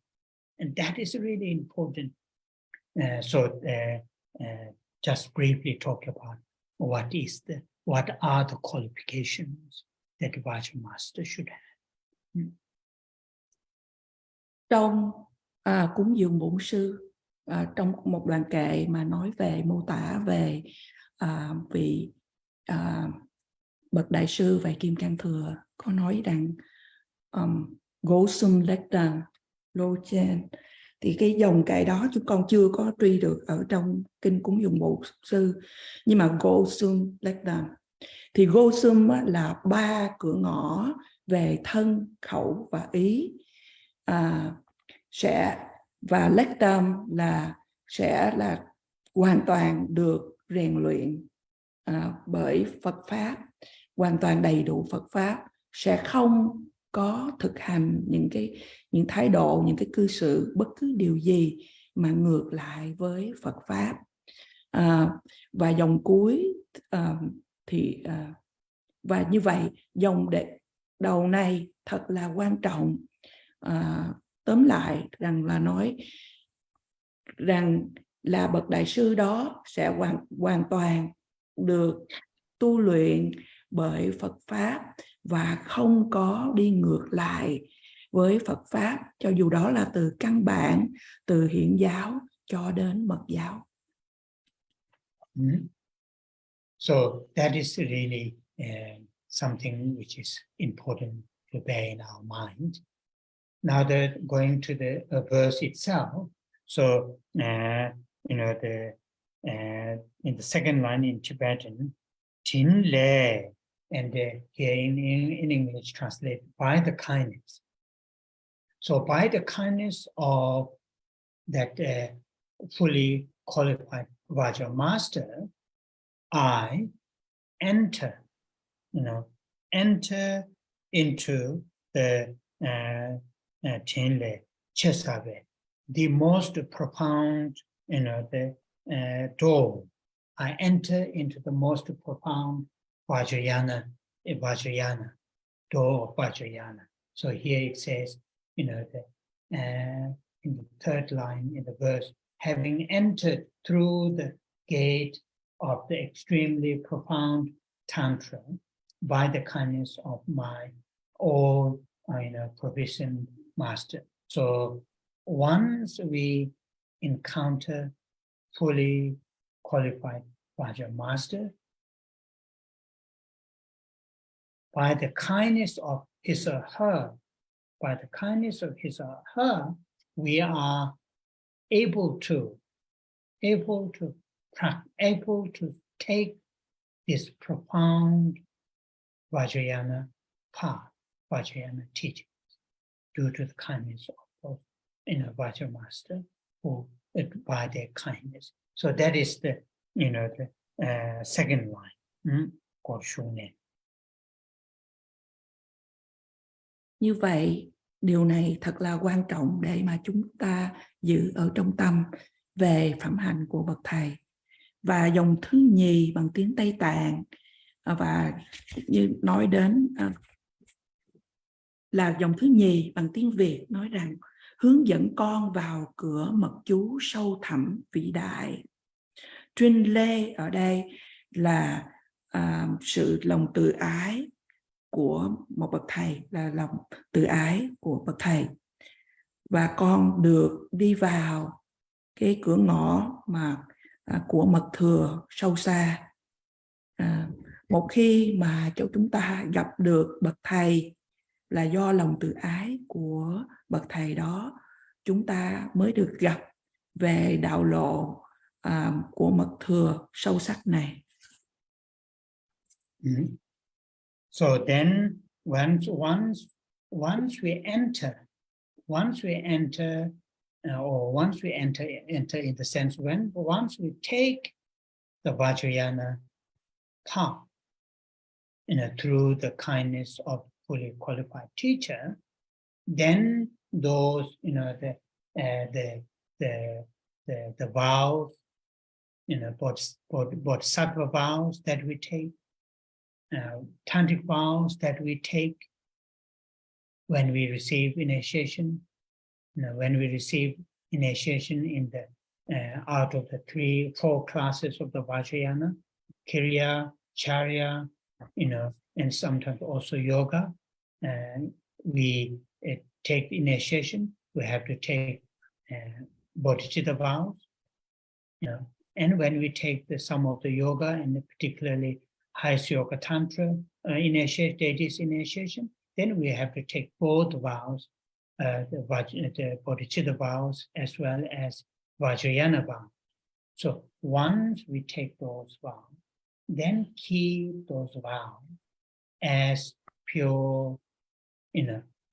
And that is really important. Just briefly talk about what are the qualifications that the Vajra master should have. Trong cúng dường bổn sư, trong một đoạn kệ mà nói về mô tả về vị bậc đại sư về kim cang thừa, có nói rằng Gosum Lekdam, Lochen. Thì cái dòng kệ đó chúng con chưa có truy được ở trong kinh cúng dường Bổn Sư. Nhưng mà Gosum Lekdam. Thì Gosum là 3 cửa ngõ về thân, khẩu và ý. Và Lekdam sẽ là hoàn toàn được rèn luyện bởi Phật Pháp, hoàn toàn đầy đủ Phật Pháp, sẽ không có thực hành những thái độ, những cái cư xử bất cứ điều gì mà ngược lại với Phật Pháp. Và dòng cuối và như vậy dòng đầu này thật là quan trọng. Tóm lại rằng là nói rằng là bậc đại sư đó sẽ hoàn toàn được tu luyện bởi Phật Pháp và không có đi ngược lại với Phật Pháp, cho dù đó là từ căn bản, từ hiển giáo cho đến mật giáo. So that is really something which is important to bear in our mind. Now that going to the verse itself, so in the second line in Tibetan, Thỉnh le, and here in English translated by the kindness. So by the kindness of that fully qualified Vajra master, I enter into the Thỉnh le Chesave, the most profound, the door. I enter into the most profound Vajrayana, door of Vajrayana. So here it says, in the third line in the verse, having entered through the gate of the extremely profound Tantra by the kindness of my all provision master. So once we encounter fully qualified Vajra master, by the kindness of his or her, we are able to take this profound Vajrayana path, Vajrayana teachings, due to the kindness of Vajra master, who by their kindness. So that is the second line. Như vậy, điều này thật là quan trọng để mà chúng ta giữ ở trong tâm về phẩm hạnh của bậc thầy. Và dòng thứ nhì bằng tiếng Tây Tạng, và như nói đến là dòng thứ nhì bằng tiếng Việt nói rằng hướng dẫn con vào cửa mật chú sâu thẳm vĩ đại. Trinh lê ở đây là sự lòng từ ái của một bậc thầy, là lòng từ ái của bậc thầy. Và con được đi vào cái cửa ngõ của mật thừa sâu xa. Một khi mà chúng ta gặp được bậc thầy là do lòng từ ái của bậc thầy đó, chúng ta mới được gặp về đạo lộ của mật thừa sâu sắc này. So then once we enter in the sense once we take the Vajrayana path, through the kindness of fully qualified teacher, then those the vows, bodhisattva vows that we take, tantric vows that we take when we receive initiation, when we receive initiation in the out of the 4 classes of the Vajrayana, Kriya, Charya, and sometimes also yoga. We take initiation. We have to take bodhicitta vows, and when we take some of the yoga, and particularly highest yoga tantra initiation, then we have to take both vows the bodhicitta vows as well as Vajrayana vows. So once we take those vows, then keep those vows as pure,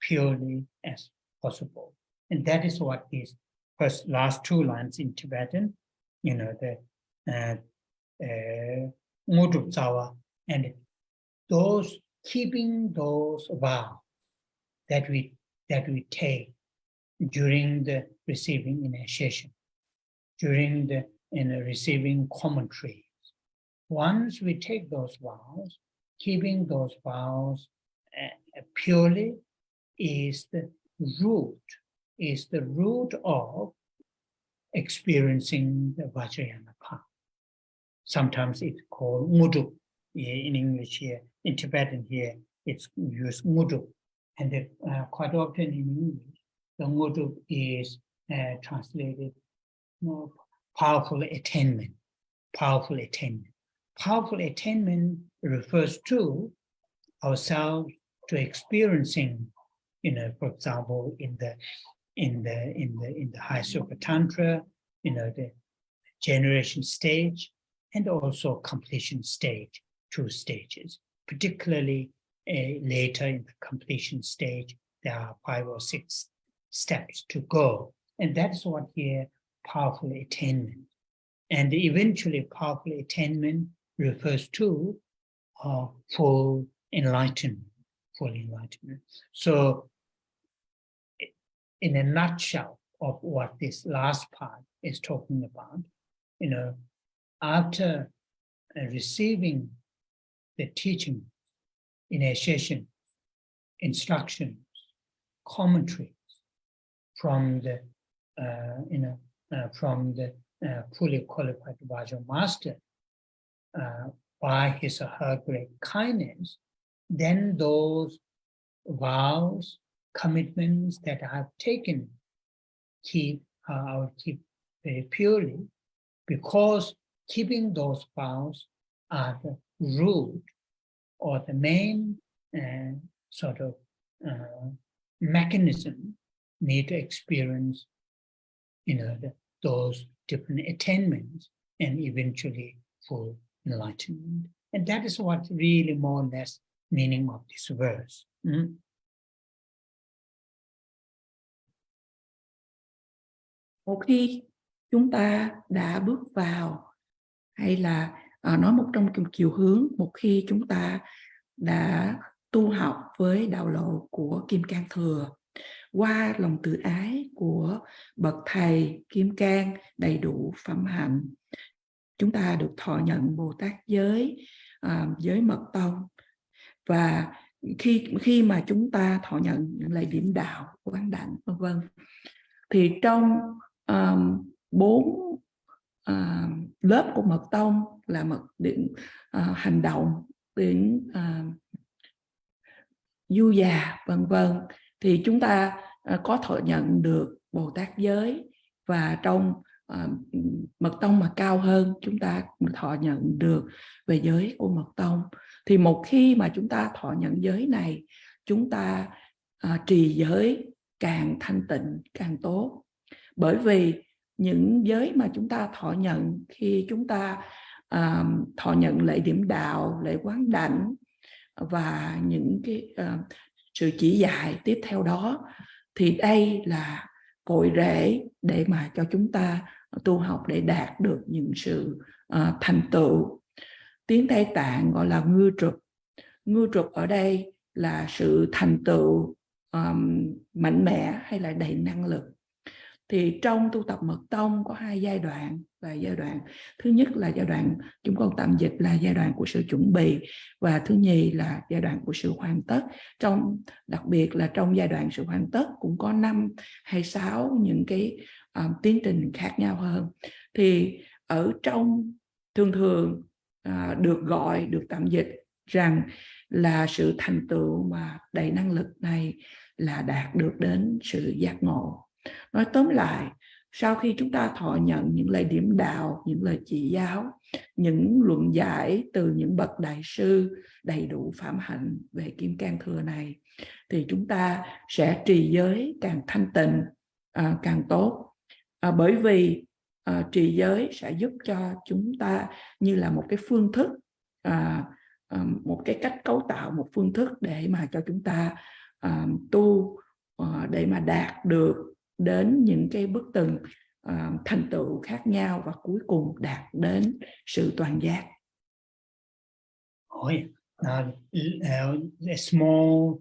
purely as possible. And that is what these last two lines in Tibetan, the Ngudup Tsawa, and those keeping those vows that we take during the receiving initiation, during the receiving commentaries. Once we take those vows, keeping those vows purely is the root of experiencing the Vajrayana path. Sometimes it's called Ngudup in English here, in Tibetan here, it's used Ngudup. And quite often in English, the Ngudup is translated powerful attainment. Powerful attainment. Powerful attainment refers to ourselves to experiencing, for example, in the high Soka Tantra, the generation stage, and also completion stage, 2 stages. Particularly later in the completion stage, there are 5 or 6 steps to go, and that's what here powerful attainment. And eventually, powerful attainment refers to full enlightenment. Full enlightenment. So, in a nutshell of what this last part is talking about, after receiving the teaching, initiation, instructions, commentaries from the fully qualified Vajra master by his or her great kindness, then those vows, commitments that I have taken, I will keep very purely, because keeping those vows are the root or the main mechanism need to experience, those different attainments and eventually full enlightenment. And that is what really more or less meaning of this verse. Một khi chúng ta đã bước vào, hay là nói một trong chiều hướng, một khi chúng ta đã tu học với đạo lộ của Kim Cang Thừa, qua lòng từ ái của bậc thầy Kim Cang đầy đủ phẩm hạnh, chúng ta được thọ nhận Bồ Tát giới, giới mật tông. Và khi mà chúng ta thọ nhận những lễ điểm đạo, quán đảnh, v.v. thì trong 4 lớp của mật tông là mật điểm hành động, điểm du già, v.v. thì chúng ta có thọ nhận được Bồ Tát giới, và trong mật tông mà cao hơn chúng ta thọ nhận được về giới của mật tông. Thì một khi mà chúng ta thọ nhận giới này, chúng ta trì giới càng thanh tịnh càng tốt. Bởi vì những giới mà chúng ta thọ nhận khi chúng ta thọ nhận lễ điểm đạo, lễ quán đảnh và những cái sự chỉ dạy tiếp theo đó, thì đây là cội rễ để mà cho chúng ta tu học để đạt được những sự thành tựu. Tiếng Tây Tạng gọi là ngư trục. Ngư trục ở đây là sự thành tựu mạnh mẽ hay là đầy năng lực. Thì trong tu tập mật tông có 2 giai đoạn. Và giai đoạn thứ nhất là giai đoạn chúng con tạm dịch là giai đoạn của sự chuẩn bị, và thứ nhì là giai đoạn của sự hoàn tất. Đặc biệt là trong giai đoạn sự hoàn tất cũng có 5 hay 6 những cái tiến trình khác nhau hơn. Thì ở trong thường được tạm dịch rằng là sự thành tựu mà đầy năng lực này là đạt được đến sự giác ngộ. Nói tóm lại sau khi chúng ta thọ nhận những lời điểm đạo, những lời chỉ giáo, những luận giải từ những bậc đại sư đầy đủ phạm hạnh về Kim Cang Thừa này, thì chúng ta sẽ trì giới càng thanh tịnh càng tốt. Bởi vì trì giới sẽ giúp cho chúng ta như là một cái phương thức, một cái cách cấu tạo, một phương thức để mà cho chúng ta tu, để mà đạt được đến những cái bước từng thành tựu khác nhau và cuối cùng đạt đến sự toàn giác. Oh, a small,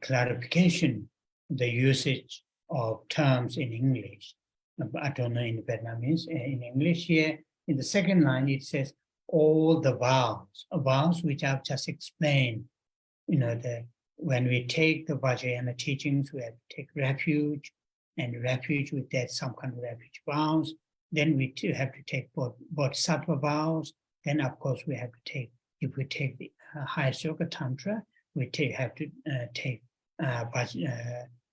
clarification, the usage of terms in English. I don't know in Vietnamese. In English here, in the second line, it says all the vows which I've just explained. When we take the Vajrayana teachings, we have to take refuge, and refuge with that some kind of refuge vows. Then we have to take bodhisattva vows. Then, of course, we have to take, if we take the highest yoga tantra, we have to take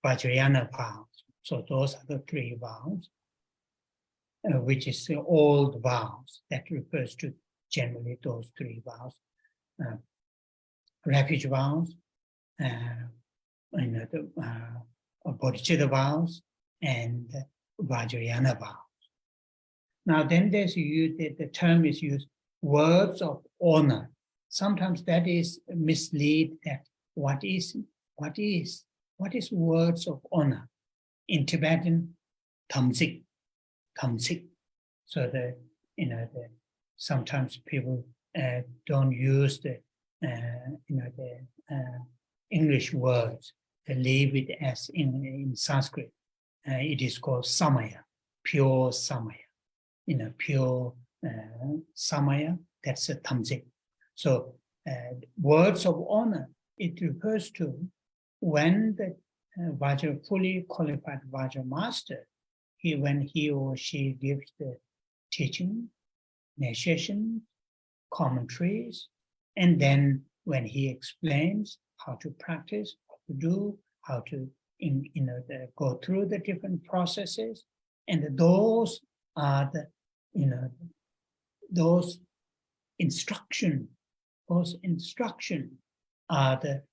Vajrayana vows. So those are the 3 vows, which is all the vows. That refers to generally those 3 vows. Refuge vows, bodhicitta vows, and Vajrayana vows. Now then there's the term is used, words of honor. Sometimes that is mislead that what is words of honor? In Tibetan, tamsik. So sometimes people don't use the English words. They leave it as in Sanskrit. It is called samaya, pure samaya. Pure samaya, that's a tamsik. So words of honor, it refers to when the fully qualified Vajra master, when he or she gives the teaching, initiation, commentaries, and then when he explains how to practice, what to do, how to go through the different processes, and those are the those instruction are the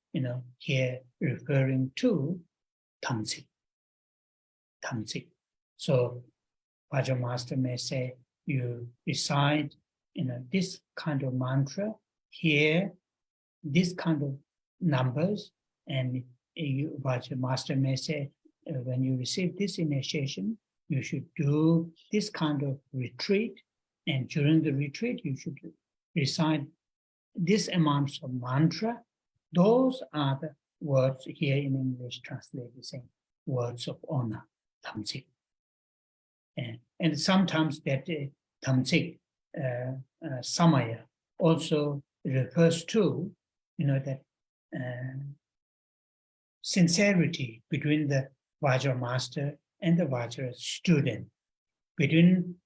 here referring to tamsik. So Vajra master may say, you recite this kind of mantra here, this kind of numbers, and Vajra master may say, when you receive this initiation, you should do this kind of retreat, and during the retreat you should recite this amount of mantra. Those are the words here in English translated saying words of honor, tamsik. And sometimes that tamsik, samaya, also refers to that sincerity between the Vajra master and the Vajra student. Between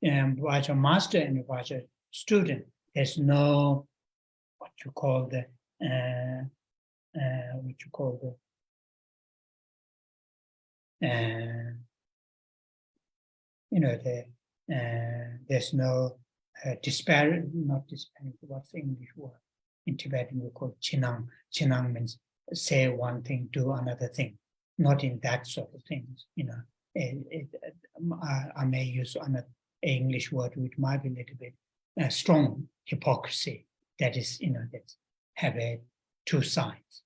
Vajra master and the Vajra student, there's no what you call the there's no disparity, not disparity, what's the English word? In Tibetan we call chinang. Chinang means say one thing, do another thing. Not in that sort of things, I may use another English word which might be a little bit strong, hypocrisy. That is, that have two sides.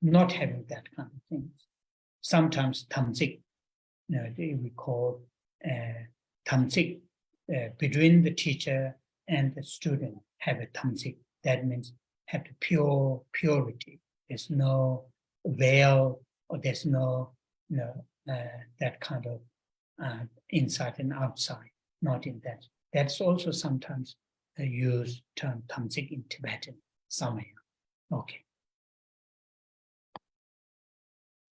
Not having that kind of things. Sometimes tamsik, we call tamsik between the teacher and the student have a tamsik. That means have the purity. There's no veil, or there's no that kind of inside and outside. Not in that. That's also sometimes the used term tamsik in Tibetan, samaya. Okay.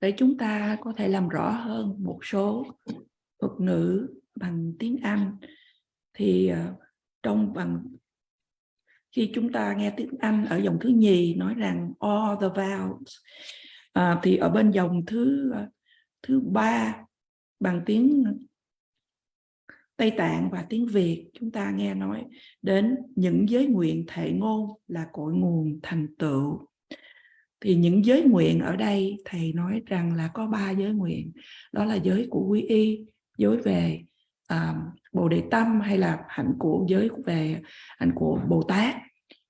Để chúng ta có thể làm rõ hơn một số thuật ngữ bằng tiếng Anh, thì khi chúng ta nghe tiếng Anh ở dòng thứ nhì nói rằng all the vowels, thì ở bên dòng thứ ba bằng tiếng Tây Tạng và tiếng Việt, chúng ta nghe nói đến những giới nguyện thệ ngôn là cội nguồn thành tựu. Thì những giới nguyện ở đây thầy nói rằng là có 3 giới nguyện, đó là giới của quy y, giới về Bồ Đề Tâm hay là hạnh của giới về hạnh của Bồ Tát,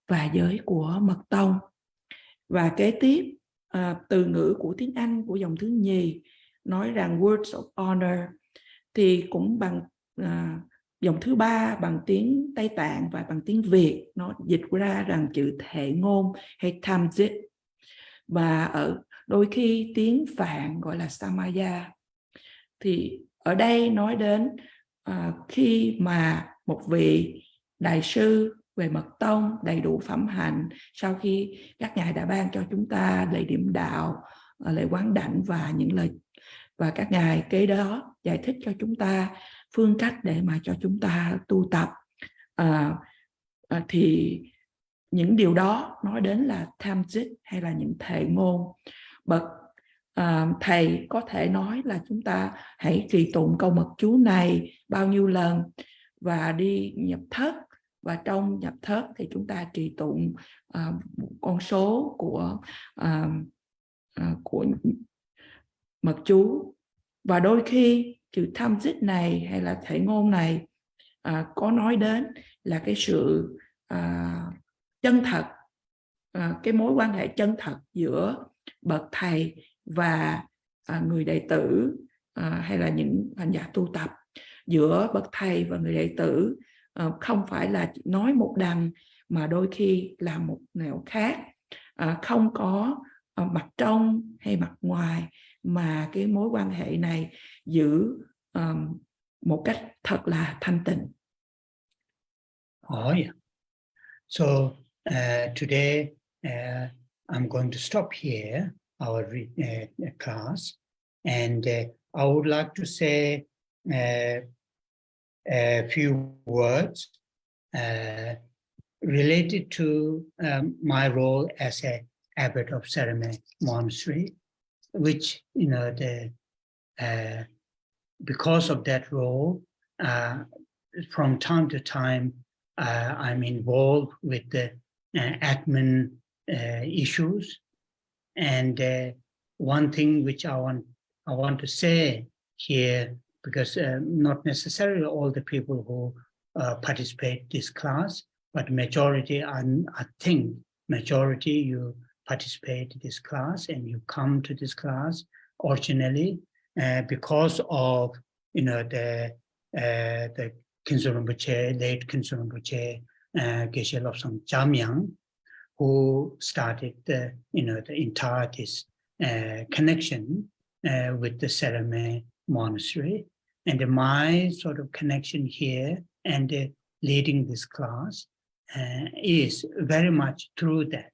và giới của Mật Tông. Và kế tiếp từ ngữ của tiếng Anh của dòng thứ nhì nói rằng words of honor, thì cũng bằng dòng thứ ba bằng tiếng Tây Tạng và bằng tiếng Việt nó dịch ra rằng chữ thệ ngôn hay tham dịch, và ở đôi khi tiếng Phạn gọi là samaya. Thì ở đây nói đến khi mà một vị đại sư về Mật Tông đầy đủ phẩm hạnh, sau khi các ngài đã ban cho chúng ta lễ điểm đạo, lễ quán đảnh và những lời, và các ngài kế đó giải thích cho chúng ta phương cách để mà cho chúng ta tu tập, thì những điều đó nói đến là tham dịch hay là những thệ ngôn. Bậc thầy có thể nói là chúng ta hãy trì tụng câu mật chú này bao nhiêu lần và đi nhập thất, và trong nhập thất thì chúng ta trì tụng con số của mật chú. Và đôi khi chữ tham dịch này hay là thệ ngôn này có nói đến là cái sự chân thật, cái mối quan hệ chân thật giữa bậc thầy và người đệ tử, hay là những hành giả tu tập. Giữa bậc thầy và người đệ tử không phải là nói một đằng mà đôi khi là một nẻo khác, không có mặt trong hay mặt ngoài, mà cái mối quan hệ này giữ một cách thật là thanh tịnh. Oh, yeah. So today I'm going to stop here our class, and I would like to say a few words related to my role as an Abbot of SeraMey Monastery, which, you know, because of that role, from time to time, I'm involved with the admin issues, and one thing which I want to say here, because not necessarily all the people who participate this class, but majority, I think majority you participate in this class and you come to this class originally because of, you know, the Khyentse Rinpoche, late Khyentse Rinpoche, Geshe Lobsang Jamyang, who started the, you know, the entire this connection with the SeraMey Monastery, and my sort of connection here and leading this class is very much through that,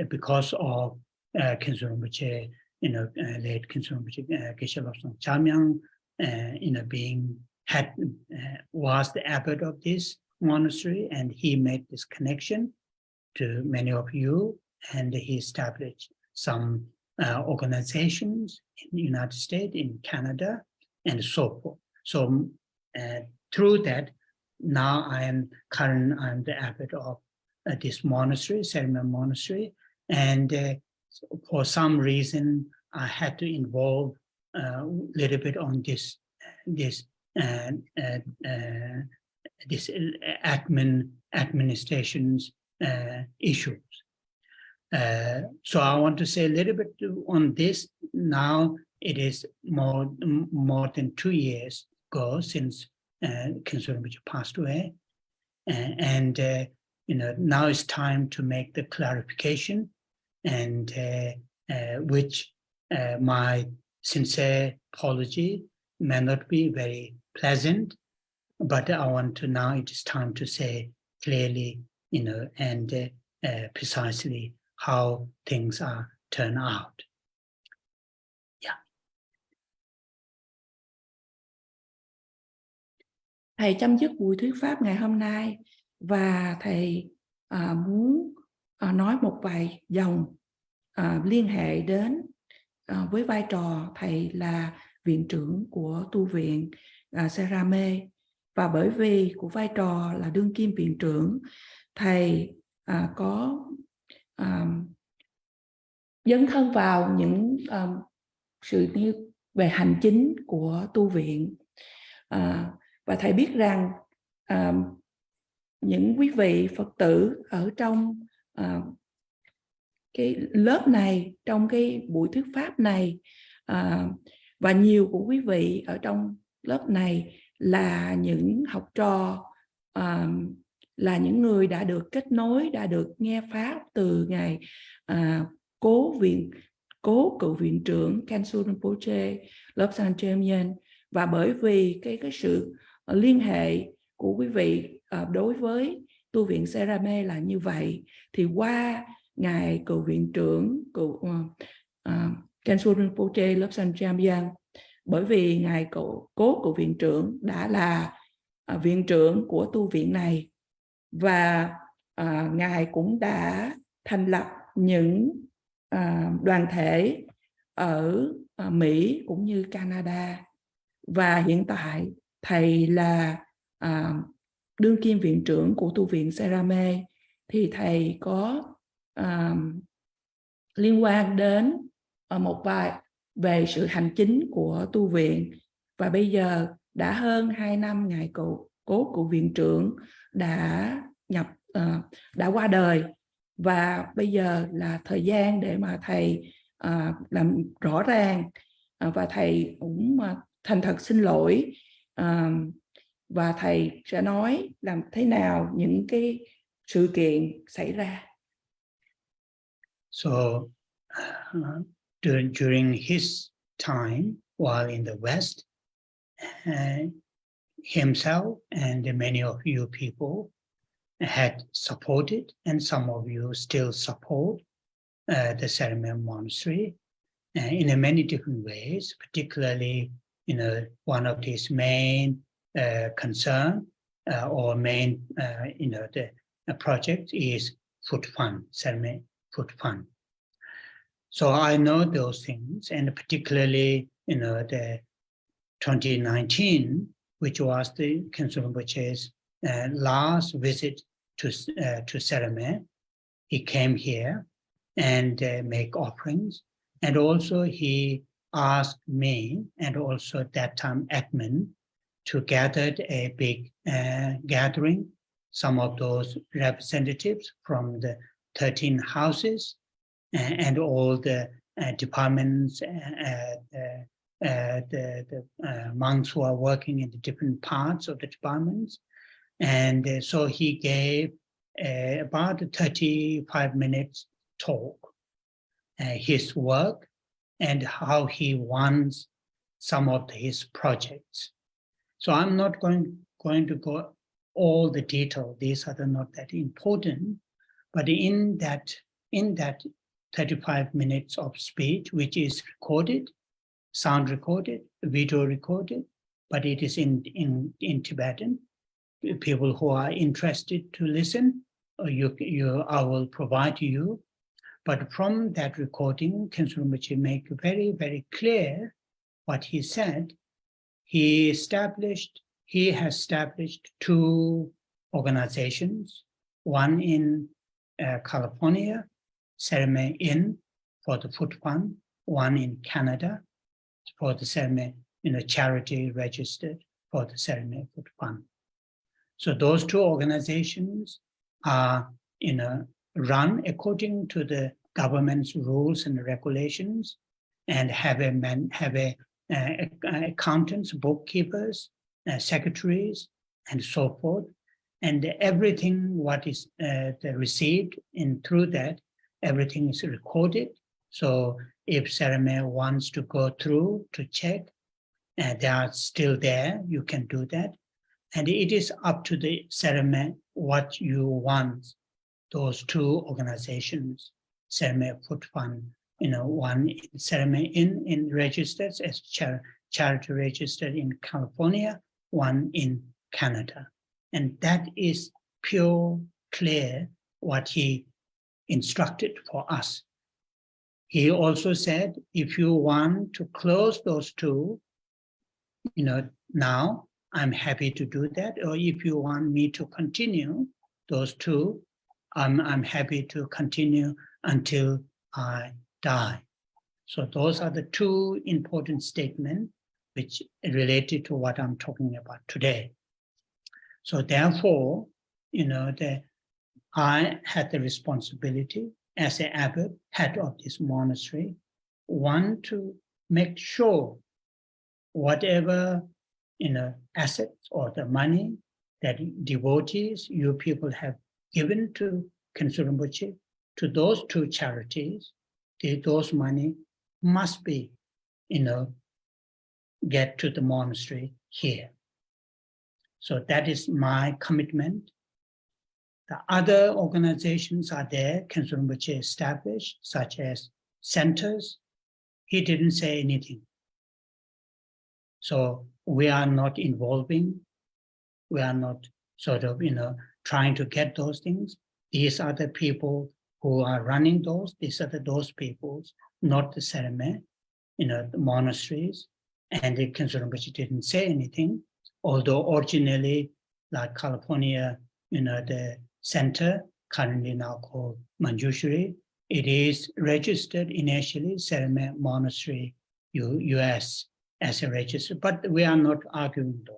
because of Khyentse Rinpoche, you know, late Khyentse Rinpoche, Geshe Lobsang Jamyang, you know, was the abbot of this monastery, and he made this connection to many of you, and he established some organizations in the United States, in Canada, and so forth. So through that, now I'm the abbot of this monastery, SeraMey Monastery, and for some reason I had to involve a little bit on this administration's issues. So I want to say a little bit on this. Now it is more than 2 years ago since Khyentse Rinpoche passed away, and you know, now it's time to make the clarification, and which my sincere apology may not be very pleasant, but I want to now, it is time to say clearly, you know, and precisely how things are turned out. Yeah. Thầy chấm dứt buổi thuyết pháp ngày hôm nay, và thầy muốn nói một vài dòng liên hệ đến với vai trò thầy là viện trưởng của tu viện SeraMey. Và bởi vì của vai trò là đương kim viện trưởng, thầy có dấn thân vào những sự về hành chính của tu viện. Và thầy biết rằng những quý vị Phật tử ở trong cái lớp này, trong cái buổi thuyết pháp này, và nhiều của quý vị ở trong lớp này là những học trò, là những người đã được kết nối, đã được nghe pháp từ ngài cố cựu viện trưởng Kansul Rinpoche, lớp Sanchemyen. Và bởi vì cái sự liên hệ của quý vị đối với tu viện SeraMey là như vậy, thì qua ngài cựu viện trưởng Kansul Rinpoche, lớp Sanchemyen, bởi vì ngài cố cựu viện trưởng đã là viện trưởng của tu viện này, và ngài cũng đã thành lập những đoàn thể ở Mỹ cũng như Canada. Và hiện tại thầy là đương kim viện trưởng của tu viện SeraMey, thì thầy có liên quan đến một vài về sự hành chính của tu viện. Và bây giờ đã hơn 2 năm ngài cố cựu viện trưởng đã qua đời, và bây giờ là thời gian để mà thầy làm rõ ràng, và thầy cũng thành thật xin lỗi, và thầy sẽ nói làm thế nào những cái sự kiện xảy ra. So during his time while in the West, himself and many of you people had supported, and some of you still support the SeraMey Monastery in many different ways. Particularly, one of his main concern or main, the project is food fund, SeraMey food fund. So I know those things, and particularly, the 2019, which was the Kansul Rinpoche's last visit to SeraMey. He came here and make offerings, and also he asked me, and also at that time Edmund, to gather a big gathering, some of those representatives from the 13 houses and all the departments, the monks who are working in the different parts of the departments. And so he gave about a 35 minutes talk, his work and how he wants some of his projects. So I'm not going to go all the detail. These are not that important, but in that 35 minutes of speech, which is recorded, sound recorded, video recorded, but it is in Tibetan. People who are interested to listen, I will provide you. But from that recording, Kansul Rinpoche make very, very clear what he said. He has established 2 organizations, one in California, SeraMey Inn for the food fund, one in Canada for the SeraMey, charity registered for the SeraMey food fund. So those 2 organizations are, run according to the government's rules and regulations, and have accountants, bookkeepers, secretaries, and so forth. And everything what is received through that, everything is recorded. So if SeraMey wants to go through to check, they are still there, you can do that. And it is up to the SeraMey what you want those 2 organizations, SeraMey Food Fund, one SeraMey in registered as charity registered in California, one in Canada. And that is pure, clear what he instructed for us. He also said, if you want to close those 2, now I'm happy to do that. Or if you want me to continue those two, I'm happy to continue until I die. So those are the two important statements which are related to what I'm talking about today. So therefore, I had the responsibility as an abbot, head of this monastery, one, to make sure whatever assets or the money that devotees, you people have given to Khenso Rinpoche, to those two charities, those money must be, get to the monastery here. So that is my commitment. The other organizations are there, Khenso Rinpoche established, such as centers. He didn't say anything. So we are not involving, we are not sort of, trying to get those things. These are the people who are running those. These are those people, not the SeraMey, the monasteries. And the Khenso Rinpoche didn't say anything, although originally, like California, the center, currently now called Manjushri, it is registered initially, SeraMey Monastery, US, as a register, but we are not arguing those.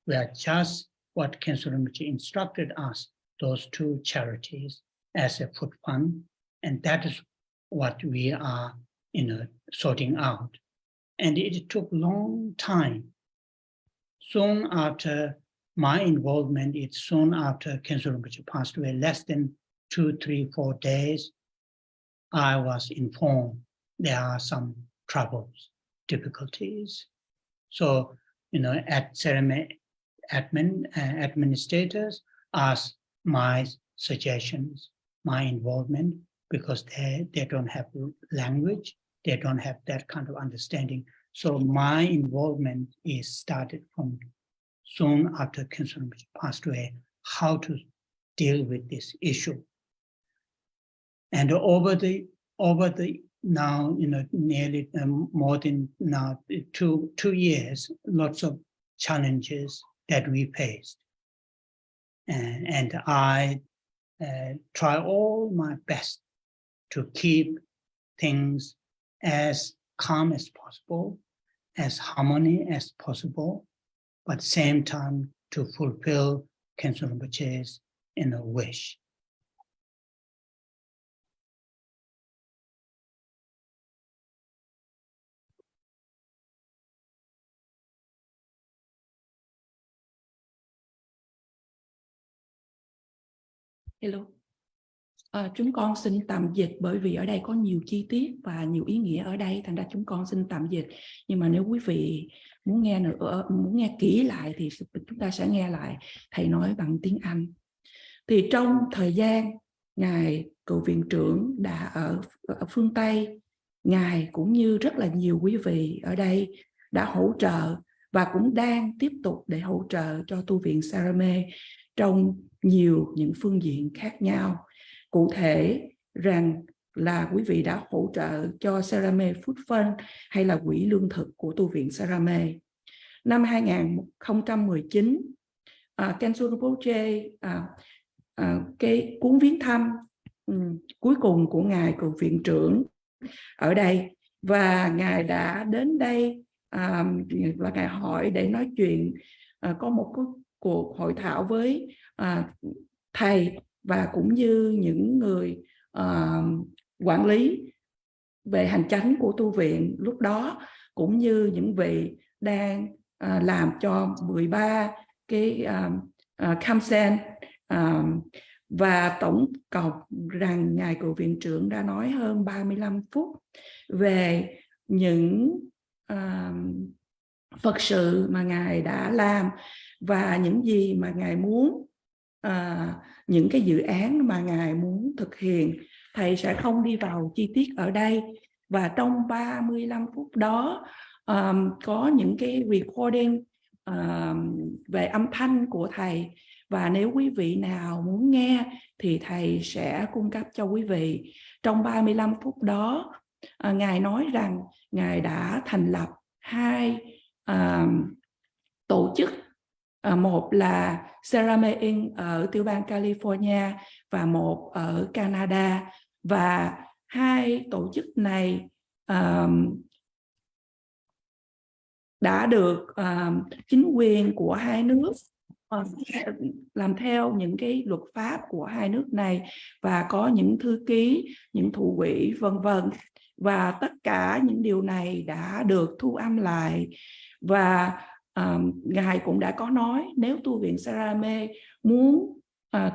We are just what Khenso Rinpoche instructed us, those two charities as a food fund, and that is what we are, sorting out. And it took a long time. Soon after my involvement, it's soon after Khenso Rinpoche passed away, less than 2, 3, 4 days, I was informed there are some troubles, difficulties. So, at SeraMey administrators asked my suggestions, my involvement, because they don't have language, they don't have that kind of understanding. So my involvement is started from soon after Khenso Rinpoche passed away, how to deal with this issue. And over the now, nearly more than now 2 years, lots of challenges that we faced. And I try all my best to keep things as calm as possible, as harmony as possible, but at the same time to fulfill Khenso Rinpoche's wish. Hello. Chúng con xin tạm dịch bởi vì ở đây có nhiều chi tiết và nhiều ý nghĩa ở đây, thành ra chúng con xin tạm dịch. Nhưng mà nếu quý vị muốn nghe kỹ lại thì chúng ta sẽ nghe lại thầy nói bằng tiếng Anh. Thì trong thời gian ngài cựu viện trưởng đã ở phương Tây, ngài cũng như rất là nhiều quý vị ở đây đã hỗ trợ và cũng đang tiếp tục để hỗ trợ cho tu viện SeraMey trong nhiều những phương diện khác nhau. Cụ thể rằng là quý vị đã hỗ trợ cho SeraMey Food Fund hay là quỹ lương thực của tu viện SeraMey. Năm 2019, Khenso Rinpoche, cái cuốn viếng thăm cuối cùng của ngài cựu viện trưởng ở đây, và ngài đã đến đây và ngài hỏi để nói chuyện, có một cuộc hội thảo với thầy và cũng như những người quản lý về hành chánh của tu viện lúc đó, cũng như những vị đang làm cho 13 cái Khamsen, và tổng cộng rằng ngài cựu viện trưởng đã nói hơn 35 phút về những Phật sự mà ngài đã làm và những gì mà ngài muốn, những cái dự án mà ngài muốn thực hiện. Thầy sẽ không đi vào chi tiết ở đây, và trong 35 phút đó có những cái recording về âm thanh của thầy, và nếu quý vị nào muốn nghe thì thầy sẽ cung cấp cho quý vị. Trong 35 phút đó, ngài nói rằng ngài đã thành lập 2 tổ chức. Một là SeraMey ở tiểu bang California và một ở Canada. Và hai tổ chức này đã được chính quyền của hai nước làm theo những cái luật pháp của hai nước này và có những thư ký, những thủ quỹ vân vân. Và tất cả những điều này đã được thu âm lại. Và Ngài cũng đã có nói nếu tu viện SeraMey muốn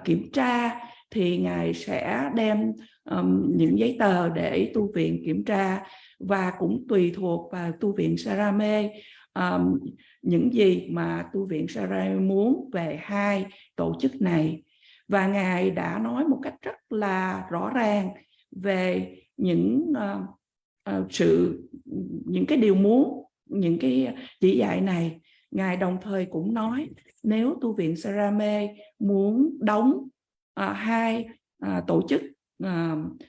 kiểm tra thì Ngài sẽ đem những giấy tờ để tu viện kiểm tra, và cũng tùy thuộc vào tu viện SeraMey những gì mà tu viện SeraMey muốn về hai tổ chức này. Và Ngài đã nói một cách rất là rõ ràng về những những cái điều muốn, những cái chỉ dạy này. Ngài đồng thời cũng nói nếu tu viện SeraMey muốn đóng hai tổ chức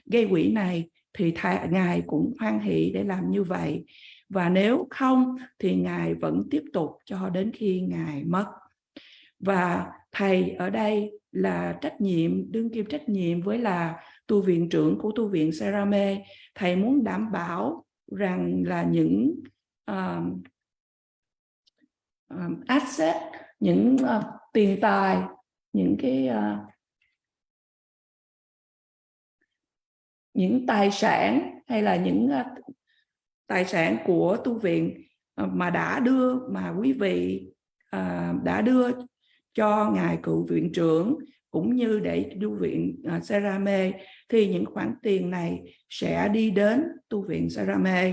gây quỹ này thì Ngài cũng hoan hỷ để làm như vậy. Và nếu không thì Ngài vẫn tiếp tục cho đến khi Ngài mất. Và thầy ở đây là trách nhiệm, đương kim trách nhiệm với là tu viện trưởng của tu viện SeraMey. Thầy muốn đảm bảo rằng là những asset, những tiền tài, những cái những tài sản hay là những tài sản của tu viện mà đã đưa, mà quý vị đã đưa cho ngài cựu viện trưởng cũng như để tu viện SeraMey, thì những khoản tiền này sẽ đi đến tu viện SeraMey.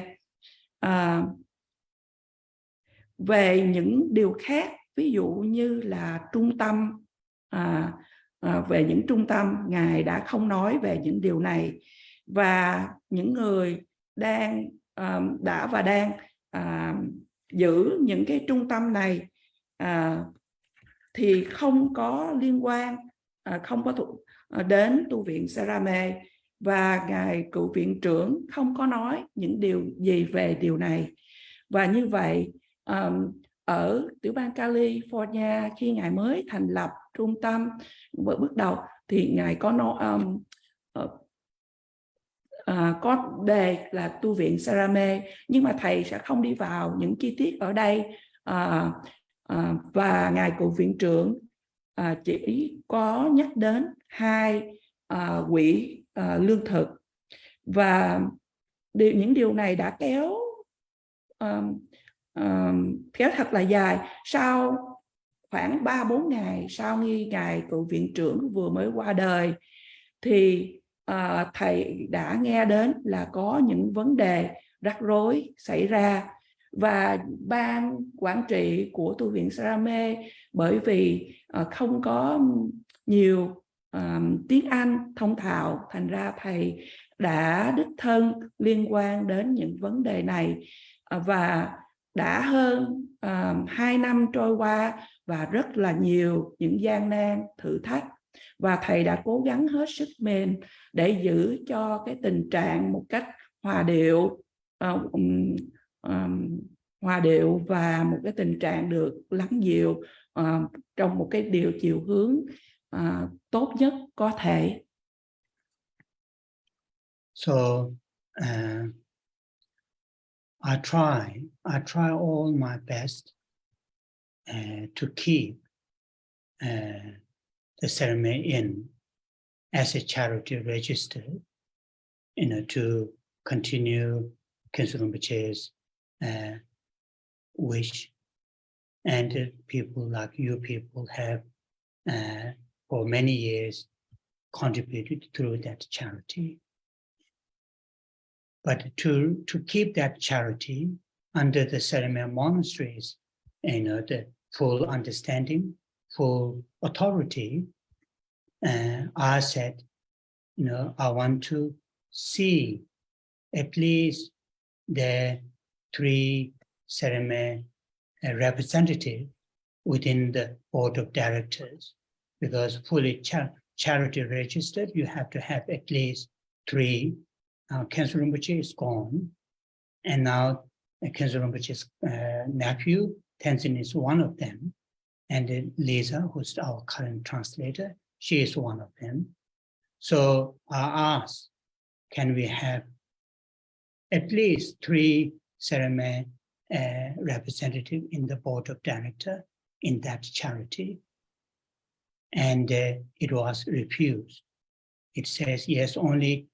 Về những điều khác, ví dụ như là trung tâm, về những trung tâm ngài đã không nói về những điều này. Và những người đang đã và đang giữ những cái trung tâm này thì không có liên quan, không có đến tu viện SeraMey, và ngài cựu viện trưởng không có nói những điều gì về điều này. Và như vậy ở tiểu bang California, khi ngài mới thành lập trung tâm bước đầu thì ngài có nói có đề là tu viện SeraMey, nhưng mà thầy sẽ không đi vào những chi tiết ở đây. Và ngài cựu viện trưởng chỉ có nhắc đến hai quỹ lương thực. Và những điều này đã kéo thật là dài. Sau khoảng 3-4 ngày sau khi ngài cựu viện trưởng vừa mới qua đời thì thầy đã nghe đến là có những vấn đề rắc rối xảy ra. Và ban quản trị của tu viện SeraMey, bởi vì không có nhiều tiếng Anh thông thạo, thành ra thầy đã đích thân liên quan đến những vấn đề này. Và đã hơn 2 năm trôi qua và rất là nhiều những gian nan thử thách, và thầy đã cố gắng hết sức mình để giữ cho cái tình trạng một cách hòa điệu, và một cái tình trạng được lắng dịu trong một cái điều chiều hướng tốt nhất có thể. So I try all my best to keep the SeraMey in as a charity register, to continue Khyentse Rinpoche's wish, and people like you people have for many years contributed through that charity. But to keep that charity under the SeraMey monasteries, the full understanding, full authority, I said, I want to see at least the 3 SeraMey representatives within the board of directors, because fully charity registered, you have to have at least 3. Now Khyentse Rinpoche is gone, and now Khyentse Rinpoche's nephew, Tenzin is one of them. And Lisa, who's our current translator, she is one of them. So I asked, can we have at least 3 SeraMey representatives in the board of directors in that charity? And it was refused. It says, yes, only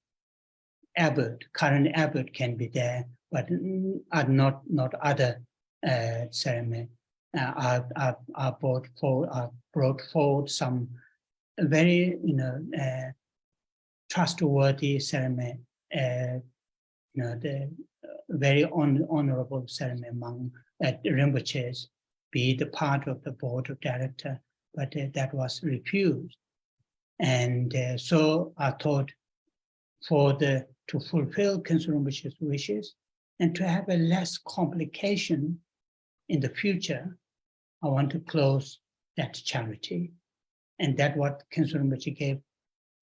Abbot, current Abbot can be there, but not other SeraMey. I brought forward some very, trustworthy SeraMey, the very honorable SeraMey among Rinpoches, be the part of the board of directors, but that was refused. And so I thought, to fulfill Khyentse Rinpoche's wishes and to have a less complication in the future, I want to close that charity. And that's what Khyentse Rinpoche gave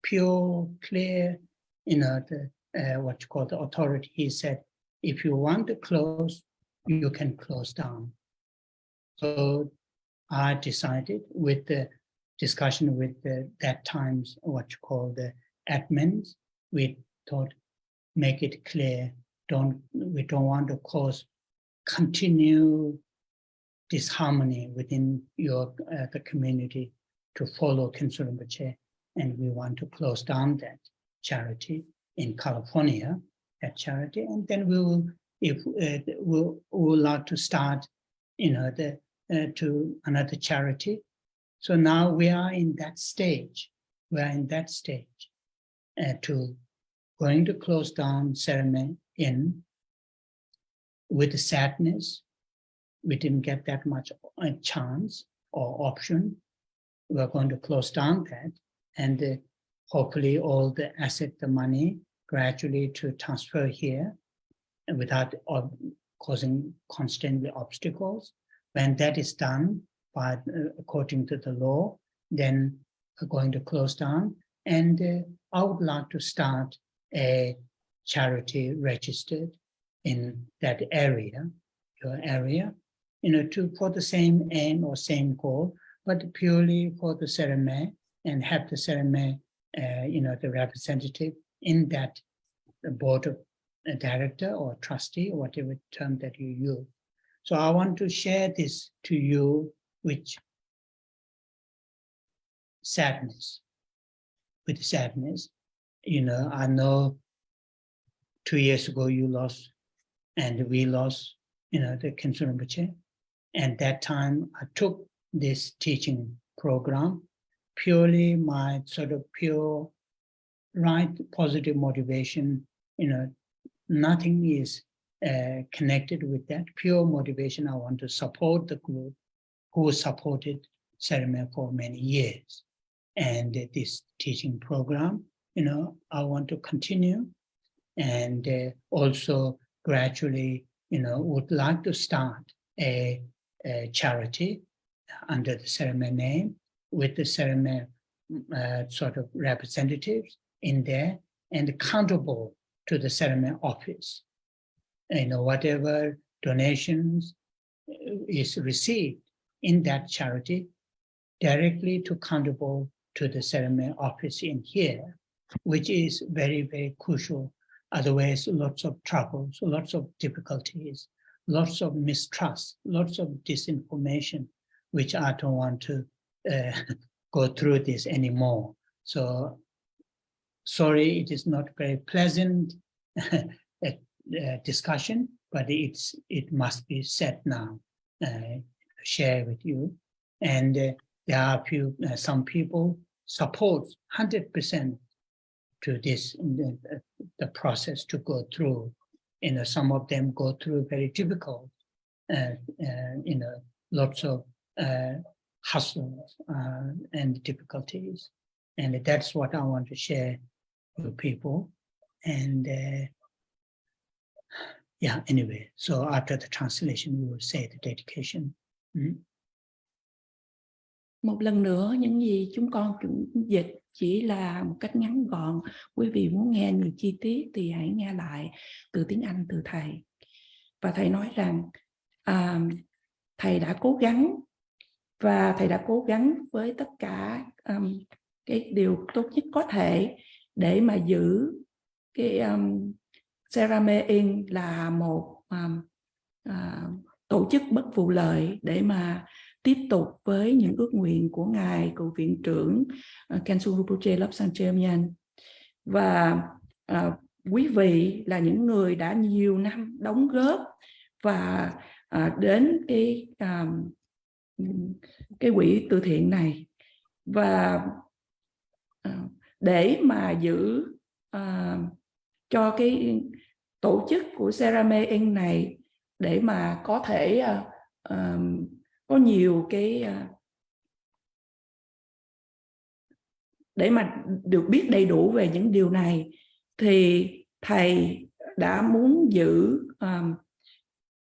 pure, clear, what you call the authority. He said, if you want to close, you can close down. So I decided, with the discussion with that time's what you call the admins, we thought, make it clear, we don't want to cause continue disharmony within the community to follow Khyentse Rinpoche, and we want to close down that charity in California, that charity, and then we will, if we'll like to start, to another charity. So now we are in that stage. We are in that stage to going to close down SeraMey in with sadness. We didn't get that much chance or option. We're going to close down that, and hopefully all the asset, the money, gradually to transfer here without causing constantly obstacles. When that is done, by according to the law, then we're going to close down. And I would like to start a charity registered in that area, your area, for the same aim or same goal, but purely for the SeraMey, and have the SeraMey, the representative in that board of director or trustee, or whatever term that you use. So I want to share this to you with sadness. With sadness, I know 2 years ago you lost, and we lost, the Khyentse Rinpoche. And that time I took this teaching program, purely my sort of pure, right, positive motivation. Nothing is connected with that pure motivation. I want to support the group who supported SeraMey for many years. And this teaching program, I want to continue, and also gradually, would like to start a charity under the SeraMey name with the SeraMey sort of representatives in there, and accountable to the SeraMey office. Whatever donations is received in that charity, directly to accountable to the SeraMey office in here, which is very, very crucial. Otherwise, lots of troubles, lots of difficulties, lots of mistrust, lots of disinformation, which I don't want to go through this anymore. So, sorry, it is not very pleasant discussion, but it must be said now, share with you. And there are some people support 100% to this, the process to go through. Some of them go through very difficult, lots of hassles and difficulties. And that's what I want to share with people. And anyway, so after the translation, we will say the dedication. Một lần nữa, những gì chúng con dịch chỉ là một cách ngắn gọn. Quý vị muốn nghe nhiều chi tiết thì hãy nghe lại từ tiếng Anh từ Thầy. Và Thầy nói rằng thầy đã cố gắng, và thầy đã cố gắng với tất cả cái điều tốt nhất có thể để mà giữ cái SeraMey là một tổ chức bất vụ lợi để mà tiếp tục với những ước nguyện của ngài cựu viện trưởng Khensul Rinpoche Lobsang Chömyan. Và quý vị là những người đã nhiều năm đóng góp và đến cái quỹ từ thiện này, và để mà giữ cho cái tổ chức của SeraMey này để mà có thể có nhiều cái để mà được biết đầy đủ về những điều này, thì thầy đã muốn giữ,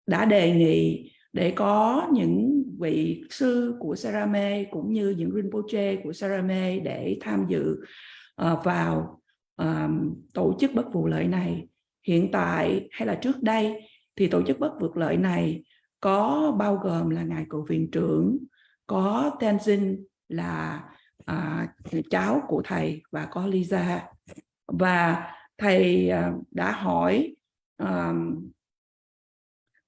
đã đề nghị để có những vị sư của SeraMey cũng như những Rinpoche của SeraMey để tham dự vào tổ chức bất vụ lợi này. Hiện tại hay là trước đây thì tổ chức bất vụ lợi này có bao gồm là ngài cựu viện trưởng, có Tenzin là cháu của thầy, và có Lisa. Và thầy đã hỏi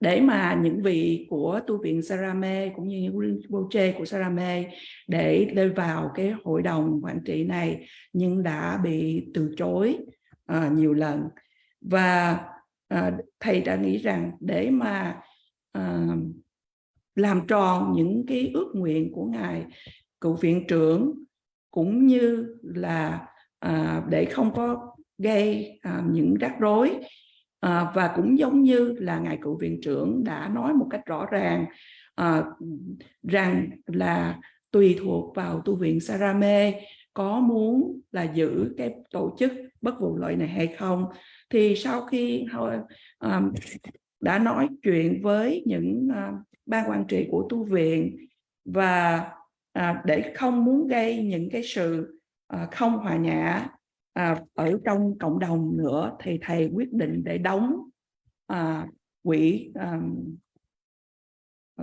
để mà những vị của tu viện SeraMey cũng như những Rinpoche của SeraMey để lên vào cái hội đồng quản trị này, nhưng đã bị từ chối nhiều lần. Và thầy đã nghĩ rằng để mà làm tròn những cái ước nguyện của ngài cựu viện trưởng, cũng như là để không có gây những rắc rối, và cũng giống như là ngài cựu viện trưởng đã nói một cách rõ ràng rằng là tùy thuộc vào tu viện SeraMey có muốn là giữ cái tổ chức bất vụ lợi này hay không. Thì sau khi đã nói chuyện với những ban quản trị của tu viện, và để không muốn gây những cái sự không hòa nhã ở trong cộng đồng nữa, thì thầy quyết định để đóng quỹ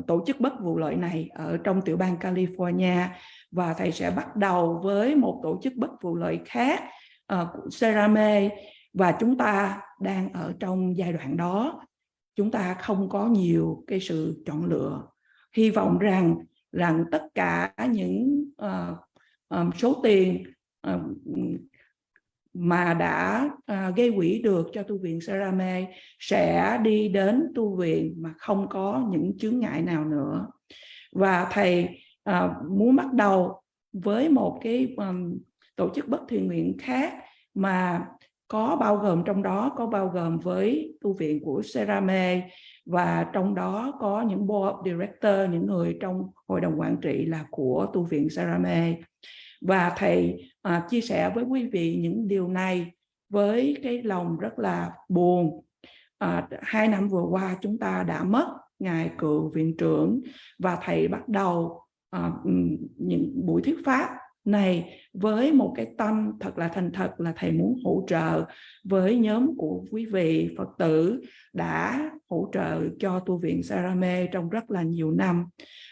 tổ chức bất vụ lợi này ở trong tiểu bang California, và thầy sẽ bắt đầu với một tổ chức bất vụ lợi khác của SeraMey. Và chúng ta đang ở trong giai đoạn đó, chúng ta không có nhiều cái sự chọn lựa. Hy vọng rằng tất cả những số tiền mà đã gây quỹ được cho tu viện SeraMey sẽ đi đến tu viện mà không có những chướng ngại nào nữa. Và thầy muốn bắt đầu với một cái tổ chức bất thiện nguyện khác mà có bao gồm, trong đó có bao gồm với tu viện của SeraMey, và trong đó có những board of director, những người trong hội đồng quản trị là của tu viện SeraMey. Và thầy chia sẻ với quý vị những điều này với cái lòng rất là buồn. 2 năm vừa qua chúng ta đã mất ngài cựu viện trưởng, và thầy bắt đầu những buổi thuyết pháp này với một cái tâm thật là thành thật, là thầy muốn hỗ trợ với nhóm của quý vị Phật tử đã hỗ trợ cho tu viện SeraMey trong rất là nhiều năm.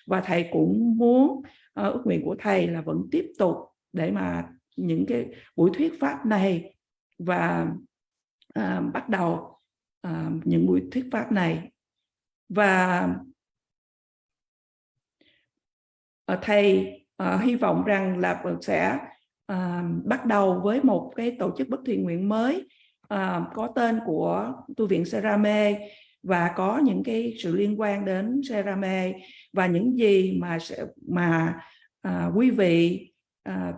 Và thầy cũng muốn, ước nguyện của thầy là vẫn tiếp tục để mà những cái buổi thuyết pháp này, và bắt đầu những buổi thuyết pháp này. Và thầy hy vọng rằng là sẽ bắt đầu với một cái tổ chức bất thiện nguyện mới có tên của tu viện SeraMey, và có những cái sự liên quan đến SeraMey, và những gì mà quý vị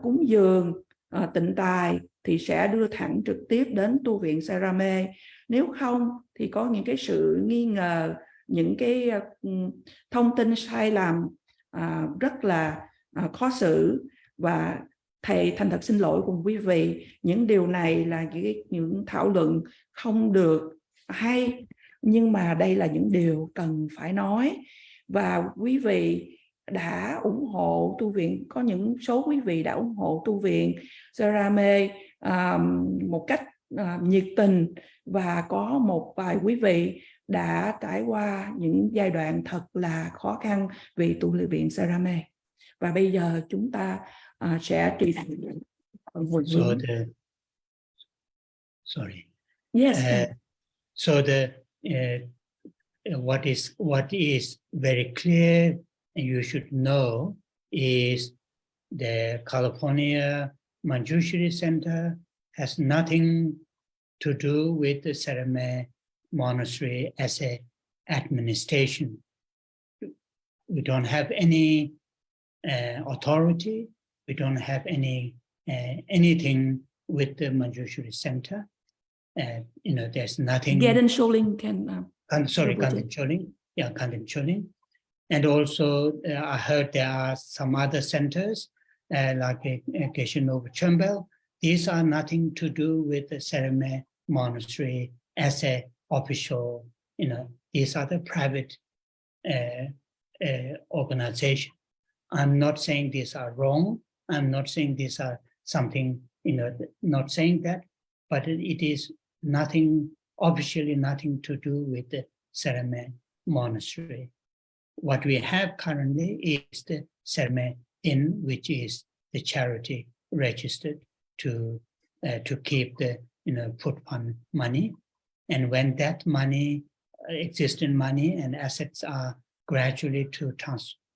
cúng dường tịnh tài thì sẽ đưa thẳng trực tiếp đến tu viện SeraMey. Nếu không thì có những cái sự nghi ngờ, những cái thông tin sai lầm rất là khó xử, và thầy thành thật xin lỗi cùng quý vị. Những điều này là những thảo luận không được hay, nhưng mà đây là những điều cần phải nói. Và quý vị đã ủng hộ tu viện, có những số quý vị đã ủng hộ tu viện SeraMey một cách nhiệt tình, và có một vài quý vị đã trải qua những giai đoạn thật là khó khăn vì tu luyện SeraMey. Và bây giờ chúng ta sẽ trì hồi hướng. Yes. So what is very clear and you should know is the California Manjushri Center has nothing to do with the SeraMey Monastery as a administration. We don't have any authority. We don't have anything with the Manjushri Center. There's nothing. Gaden Choling can. Kanden Choling. Yeah, Kanden Choling. And also, I heard there are some other centers like Geshe-Nova Chömbel. These are nothing to do with the SeraMey Monastery as a official. These are the private organization. I'm not saying these are wrong. I'm not saying these are something. Not saying that, but it is nothing officially nothing to do with the SeraMey Monastery. What we have currently is the SeraMey Inn, which is the charity registered to keep the food fund money, and when that money, existing money and assets are gradually to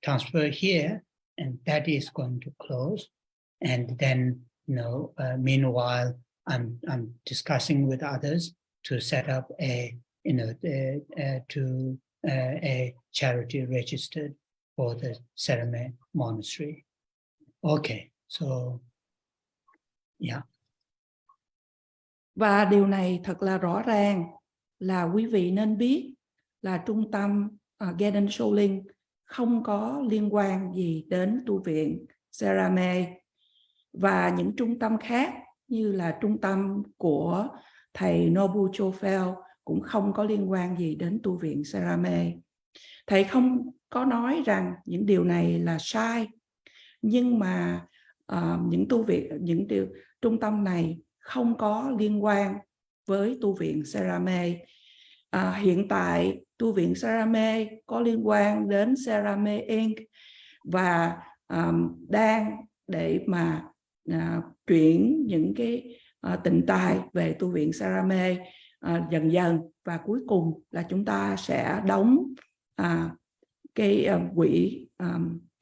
transfer here, and that is going to close, and then meanwhile I'm discussing with others to set up a charity registered for the SeraMey Monastery. Okay, so yeah. Và điều này thật là rõ ràng là quý vị nên biết là trung tâm Gaden Choling không có liên quan gì đến tu viện SeraMey, và những trung tâm khác như là trung tâm của thầy Nobu Chofel cũng không có liên quan gì đến tu viện SeraMey. Thầy không có nói rằng những điều này là sai, nhưng mà những trung tâm này không có liên quan với tu viện SeraMey. Hiện tại tu viện SeraMey có liên quan đến SeraMey Inc. và đang để mà chuyển những cái tịnh tài về tu viện SeraMey dần dần, và cuối cùng là chúng ta sẽ đóng cái quỹ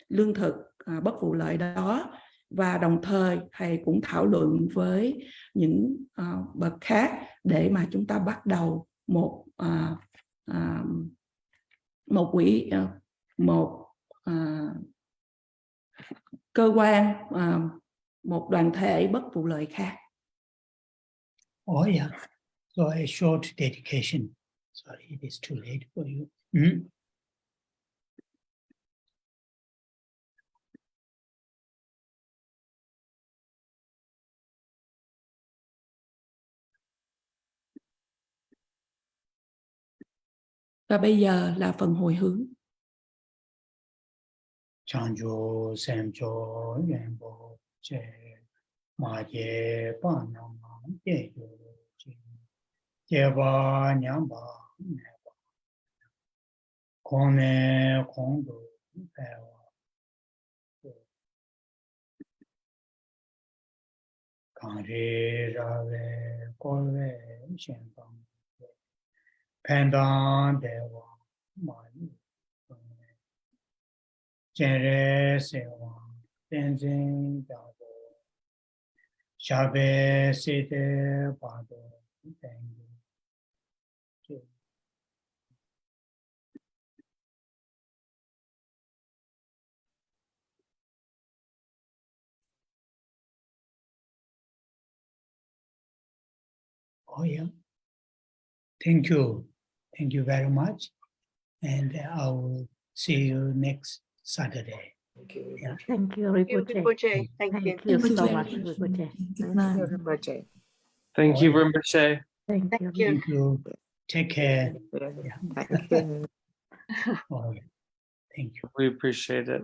lương thực bất vụ lợi đó, và đồng thời thầy cũng thảo luận với những bậc khác để mà chúng ta bắt đầu một quỹ, cơ quan, một đoàn thể bất vụ lợi khác. Oh yeah, so a short dedication. Sorry, it is too late for you. Mm-hmm. Và bây giờ là phần hồi hướng. Chanjo semjo yenbo che ma ye pa na ma ye yo che ba nyam ba ne ba kone kondo pe wa kan re ra ve ko ve shen ba pen dan de wa ma Sera sewa tenzin dabo shabe sete bado tengu. Oh yeah. Thank you very much, and I will see you next Saturday. Thank you. Yeah. Thank you, Rinpoche. Thank you. Thank you so much, Rinpoche. Rinpoche. Thank you, Rinpoche. Thank you. Thank you. Take care. Yeah. Thank you. Oh, yeah. Thank you. We appreciate it.